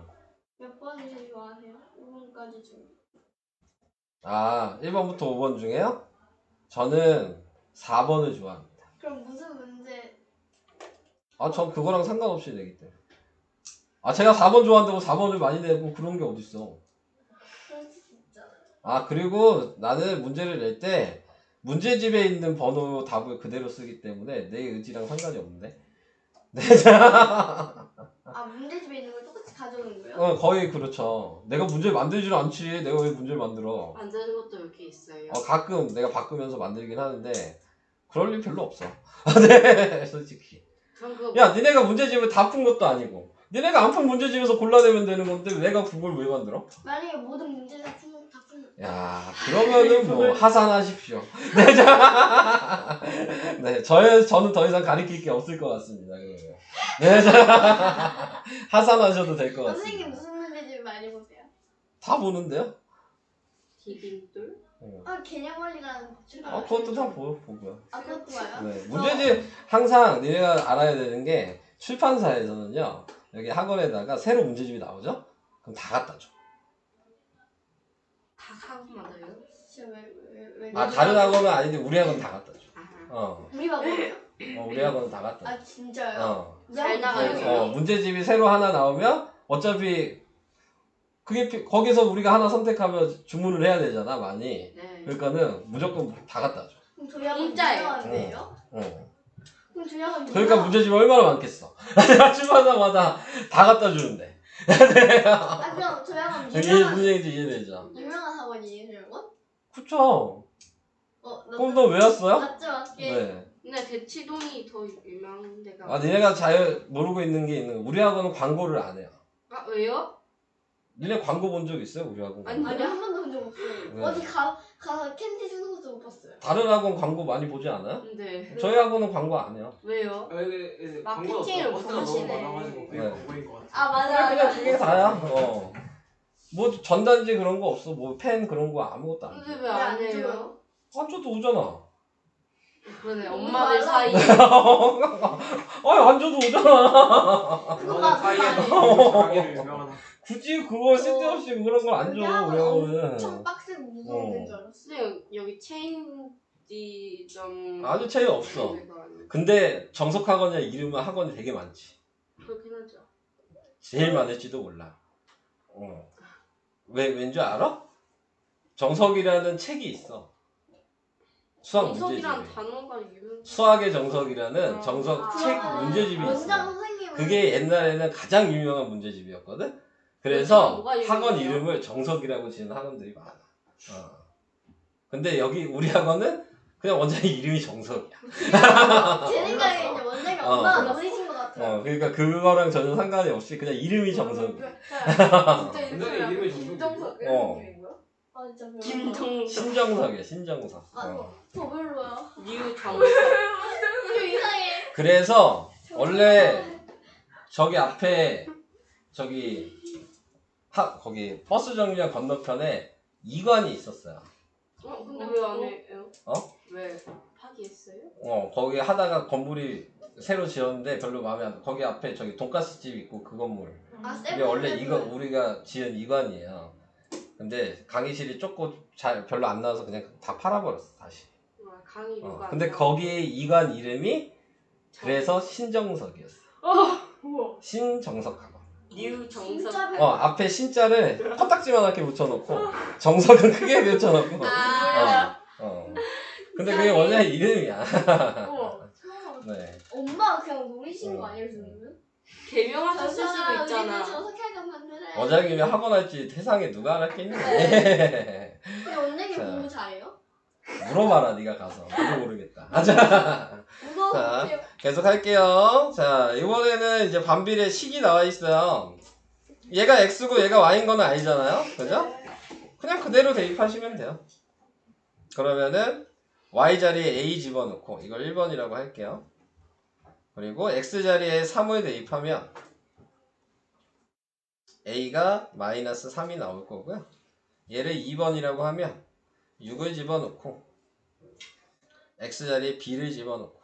몇 번을 제일 좋아하세요? 5번까지 중. 1번부터 5번 중에요? 저는 4번을 좋아합니다. 그럼 무슨 문제? 전 그거랑 상관없이 내기 때문에. 제가 4번 좋아한다고 4번을 많이 내고 그런 게 어딨어. 그럴 수 있잖아요. 그리고 나는 문제를 낼 때 문제집에 있는 번호 답을 그대로 쓰기 때문에 내 의지랑 상관이 없는데. 문제집에 있는 걸 똑같이 가져오는 거예요? 거의 그렇죠. 내가 문제를 만들지는 않지. 내가 왜 문제를 만들어. 만드는 것도 이렇게 있어요. 가끔 내가 바꾸면서 만들긴 하는데 그럴 일 별로 없어. 네, 솔직히. 전 그거 야, 니네가 문제집을 다 푼 것도 아니고 니네가 안 푼 문제집에서 골라내면 되는 건데 내가 그걸 왜 만들어? 만약에 모든 문제를 다 푸는 야, 그러면은 뭐 하산하십시오. 네, 저는 더 이상 가르칠 게 없을 것 같습니다. 그러면. 네, 하산하셔도 될 것 선생님 같습니다. 무슨 문제집 많이 보세요? 다 보는데요? 디딤돌? 개념 원리라는 그것도 다 보고요. 그것도 봐요? 네, 문제집 항상 니네가 알아야 되는 게 출판사에서는요, 여기 학원에다가 새로 문제집이 나오죠? 그럼 다 갖다 줘. 다 하고 만들어요? 진짜 왜 다른 학원은 아닌데 우리 학원 다 갖다 줘. 우리 학원이요? 우리 학원은 다 갖다 줘. 진짜요? 잘 나가요. 문제집이 새로 하나 나오면 어차피 그게 거기서 우리가 하나 선택하면 주문을 해야 되잖아, 많이. 네. 그러니까는 무조건 다 갖다 줘. 그럼 저희 학원 공짜예요. 유명한데요? 그럼 저희 학원 그러니까 문제집이 얼마나 많겠어. 출판사마다 다 갖다 주는데. 그럼 저희 학원 이게 무슨 얘기인지 이해되죠? 유명한 학원이에요, 저희 학원? 그쵸. 그럼 너 왜 왔어요? 맞죠? 네. 근데 대치동이 더 유명한 데가. 니네가 잘 모르고 있는 게 있는 거. 우리 학원은 광고를 안 해요. 왜요? 니네 광고 본 적 있어요? 우리 학원? 아니. 아니 한 번도 본 적 없어요. 네. 어디 가서 캔디 주는 것도 못 봤어요. 다른 학원 광고 많이 보지 않아요? 네. 저희 학원은 광고 안 해요. 왜요? 마케팅을 버스가 너무 보시네. 많아가지고 그게 네. 광고인 것 같아. 맞아. 그게 다야. 뭐 전단지 그런 거 없어. 뭐 펜 그런 거 아무것도 안 줘. 근데 왜 안 해요? 안 줘도 오잖아. 그러네. 엄마들 사이에. 안 줘도 오잖아. 그거 너는 사이에 맞아. 자기를 유명하다. 굳이 그거 쓸데없이 그런 걸 안 줘. 우리 학원 우리 엄청 학원은. 빡세고 무서운 데인 줄 알았어. 근데 여기 체인지점. 아주 차이 없어. 근데 정석학원이야 이름은 학원이 되게 많지. 그렇긴 하죠. 제일 많을지도 몰라. 왠 줄 알아? 정석이라는 책이 있어. 수학 문제집. 정석이란 단어가 유명. 수학의 정석이라는 정석 책 문제집이 원장 있어. 선생님은 그게 옛날에는 가장 유명한 문제집이었거든. 그래서 뭐가 유명해요? 학원 이름을 정석이라고 지는 학원들이 많아. 근데 여기 우리 학원은 그냥 원장의 이름이 정석이야. 제 생각에 이제 원장이 어. 엄마가 노리신 것 같아요. 그러니까 그거랑 전혀 상관이 없이 그냥 이름이 정석이야. 진짜 근데 이름이 이름이 김정석 어. 이런 느낌인가요? 진짜 별로. 김정석. 신정석이야, 신정석. 더 별로야. 유정석. 좀 이상해. 그래서 원래 저기 앞에 거기 버스 정류장 건너편에 이관이 있었어요. 근데 왜 안 해요? 왜 파기했어요? 거기 하다가 건물이 새로 지었는데 별로 마음에 안 들어. 거기 앞에 저기 돈가스 집 있고 그 건물. 이게 원래 이거 우리가 지은 이관이에요. 근데 강의실이 좁고 별로 안 나와서 그냥 다 팔아버렸어 다시. 강의 누가? 근데 거기에 이관 이름이 그래서 신정석이었어. 우와. 신정석학원. 유정석. 진짜 앞에 신자를 코딱지만하게 붙여놓고 정석은 크게 붙여놓고. 근데 그게 원래 이름이야. 우와. 네. 엄마가 그냥 노리신 거 아니에요, 저는? 개명하셨을 수도 우리는 있잖아. 저석하게 만들래. 원장님이 학원 할지 세상에 누가 알았겠니? 근데 원장님 자. 공부 잘해요? 물어봐라 네가 가서. 나도 모르겠다. 자, 무서워요. 계속 할게요. 자, 이번에는 이제 반비례 식이 나와 있어요. 얘가 x고 얘가 y인 건 아니잖아요. 그죠? 그냥 그대로 대입하시면 돼요. 그러면은 y 자리에 a 집어넣고 이걸 1번이라고 할게요. 그리고 x 자리에 3을 대입하면 a가 마이너스 3이 나올 거고요. 얘를 2번이라고 하면 6을 집어넣고 x 자리에 b를 집어넣고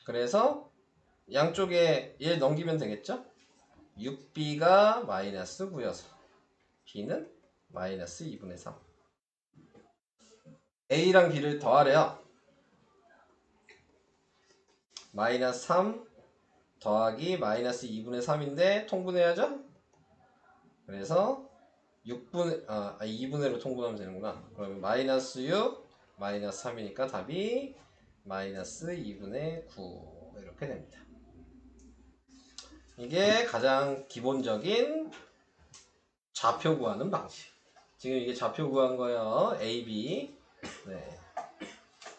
그래서 양쪽에 1 넘기면 되겠죠? 6b가 마이너스 9여서 b는 마이너스 2분의 3. a랑 b를 더하래요. 마이너스 3 더하기 마이너스 2분의 3인데 통분해야죠? 그래서 2분의로 통분하면 되는구나. 그러면 마이너스 6 마이너스 3이니까 답이 마이너스 2분의 9 이렇게 됩니다. 이게 가장 기본적인 좌표 구하는 방식. 지금 이게 좌표 구한 거예요. A, B. 네.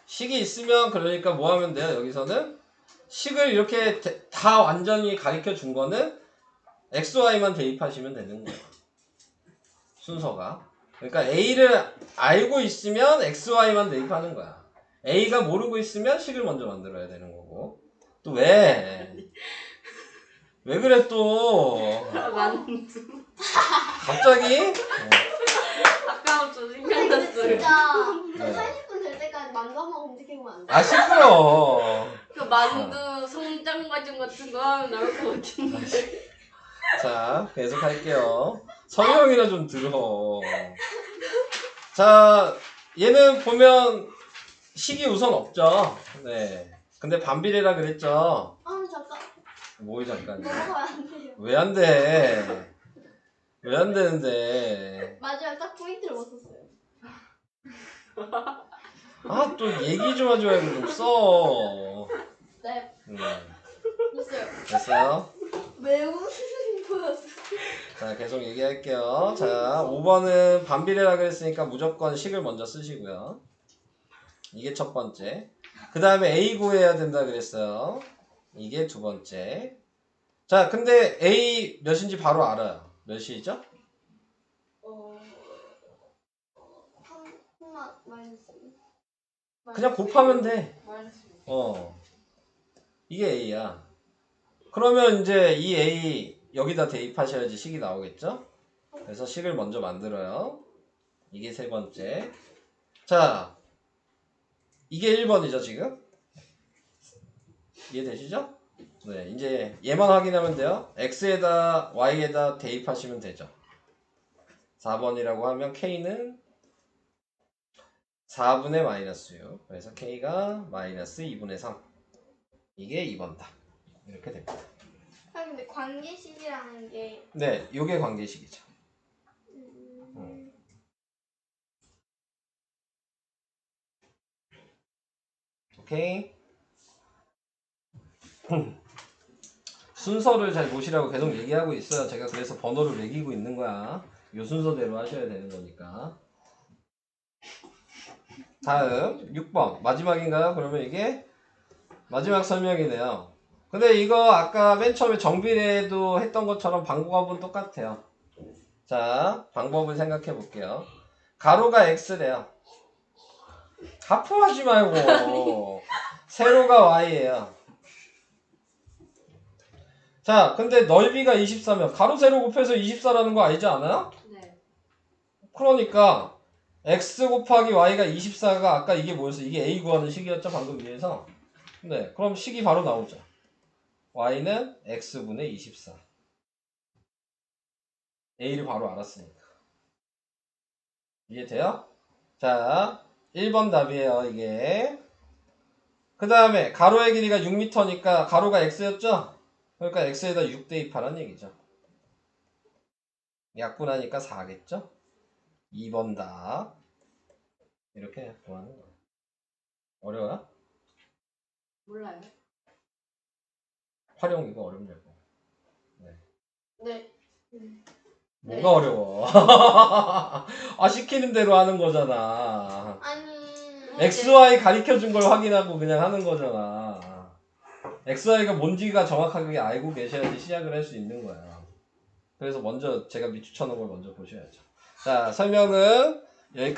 식이 있으면 그러니까 뭐 하면 돼요? 여기서는 식을 이렇게 다 완전히 가르쳐 준 거는 X, Y만 대입하시면 되는 거예요. 순서가. 그러니까 A를 알고 있으면 X, Y만 대입하는 거야. A가 모르고 있으면 식을 먼저 만들어야 되는 거고. 또 왜? 왜 그래 또? 만두. 갑자기? 아까부터 근데 생각났어요. 진짜 네. 30분 될 때까지 만두 한 번 검색해보면 안 돼? 아 시끄러. 그 만두 성장 과정 같은 거 하면 나올 것 같은데. 자 계속 할게요. 설명이나 좀 들어. 자 얘는 보면 식이 우선 없죠. 네. 근데 반비례라 그랬죠. 아 잠깐 뭐이 잠깐. 넘어가면 안 돼요. 왜 안 돼? 왜 안 되는데? 마지막 딱 포인트를 못 썼어요. 아 또 얘기 좀 하지 말고 좀 써. 네 음, 됐어요. 됐어요? 매우 보였어. 자 계속 얘기할게요. 자 5번은 반비례라 그랬으니까 무조건 식을 먼저 쓰시고요. 이게 첫 번째. 그 다음에 A 구해야 된다 그랬어요. 이게 두 번째. 자 근데 A 몇인지 바로 알아요. 몇이죠? 한마 마이너스. 그냥 곱하면 돼. 마이너스. 이게 A야. 그러면 이제 이 A 여기다 대입하셔야지 식이 나오겠죠? 그래서 식을 먼저 만들어요. 이게 세 번째. 자, 이게 1번이죠, 지금? 이해되시죠? 네, 이제 얘만 확인하면 돼요. X에다 Y에다 대입하시면 되죠. 4번이라고 하면 K는 4분의 마이너스 6. 그래서 K가 마이너스 2분의 3. 이게 2번다. 이렇게 됩니다. 아 근데 관계식이라는 게 네, 요게 관계식이죠. 오케이. 순서를 잘 보시라고 계속 얘기하고 있어요. 제가 그래서 번호를 매기고 있는 거야. 요 순서대로 하셔야 되는 거니까. 다음 6번 마지막인가요? 그러면 이게 마지막 설명이네요. 근데 이거 아까 맨 처음에 정비례도 했던 것처럼 방법은 똑같아요. 자, 방법을 생각해 볼게요. 가로가 x래요. 하품하지 말고 세로가 y예요. 자, 근데 넓이가 24면 가로 세로 곱해서 24라는 거 알지 않아요? 네. 그러니까 x 곱하기 y가 24가 아까 이게 뭐였어? 이게 a 구하는 식이었죠? 방금 위에서. 네, 그럼 식이 바로 나오죠. y는 x분의 24. a를 바로 알았으니까. 이해돼요? 자, 1번 답이에요, 이게. 그 다음에 가로의 길이가 6m니까 가로가 x였죠? 그러니까 x에다 6 대입하라는 얘기죠. 약분하니까 4겠죠? 2번 답. 이렇게 구하는 거예요. 어려워요? 몰라요. 활용이가 어렵냐고. 네. 뭐가 어려워? 아, 시키는 대로 하는 거잖아. 아니. XY 가르쳐준 걸 확인하고 그냥 하는 거잖아. XY가 뭔지가 정확하게 알고 계셔야지 시작을 할 수 있는 거야. 그래서 먼저 제가 밑줄 쳐놓은 걸 먼저 보셔야죠. 자, 설명은 여기까지.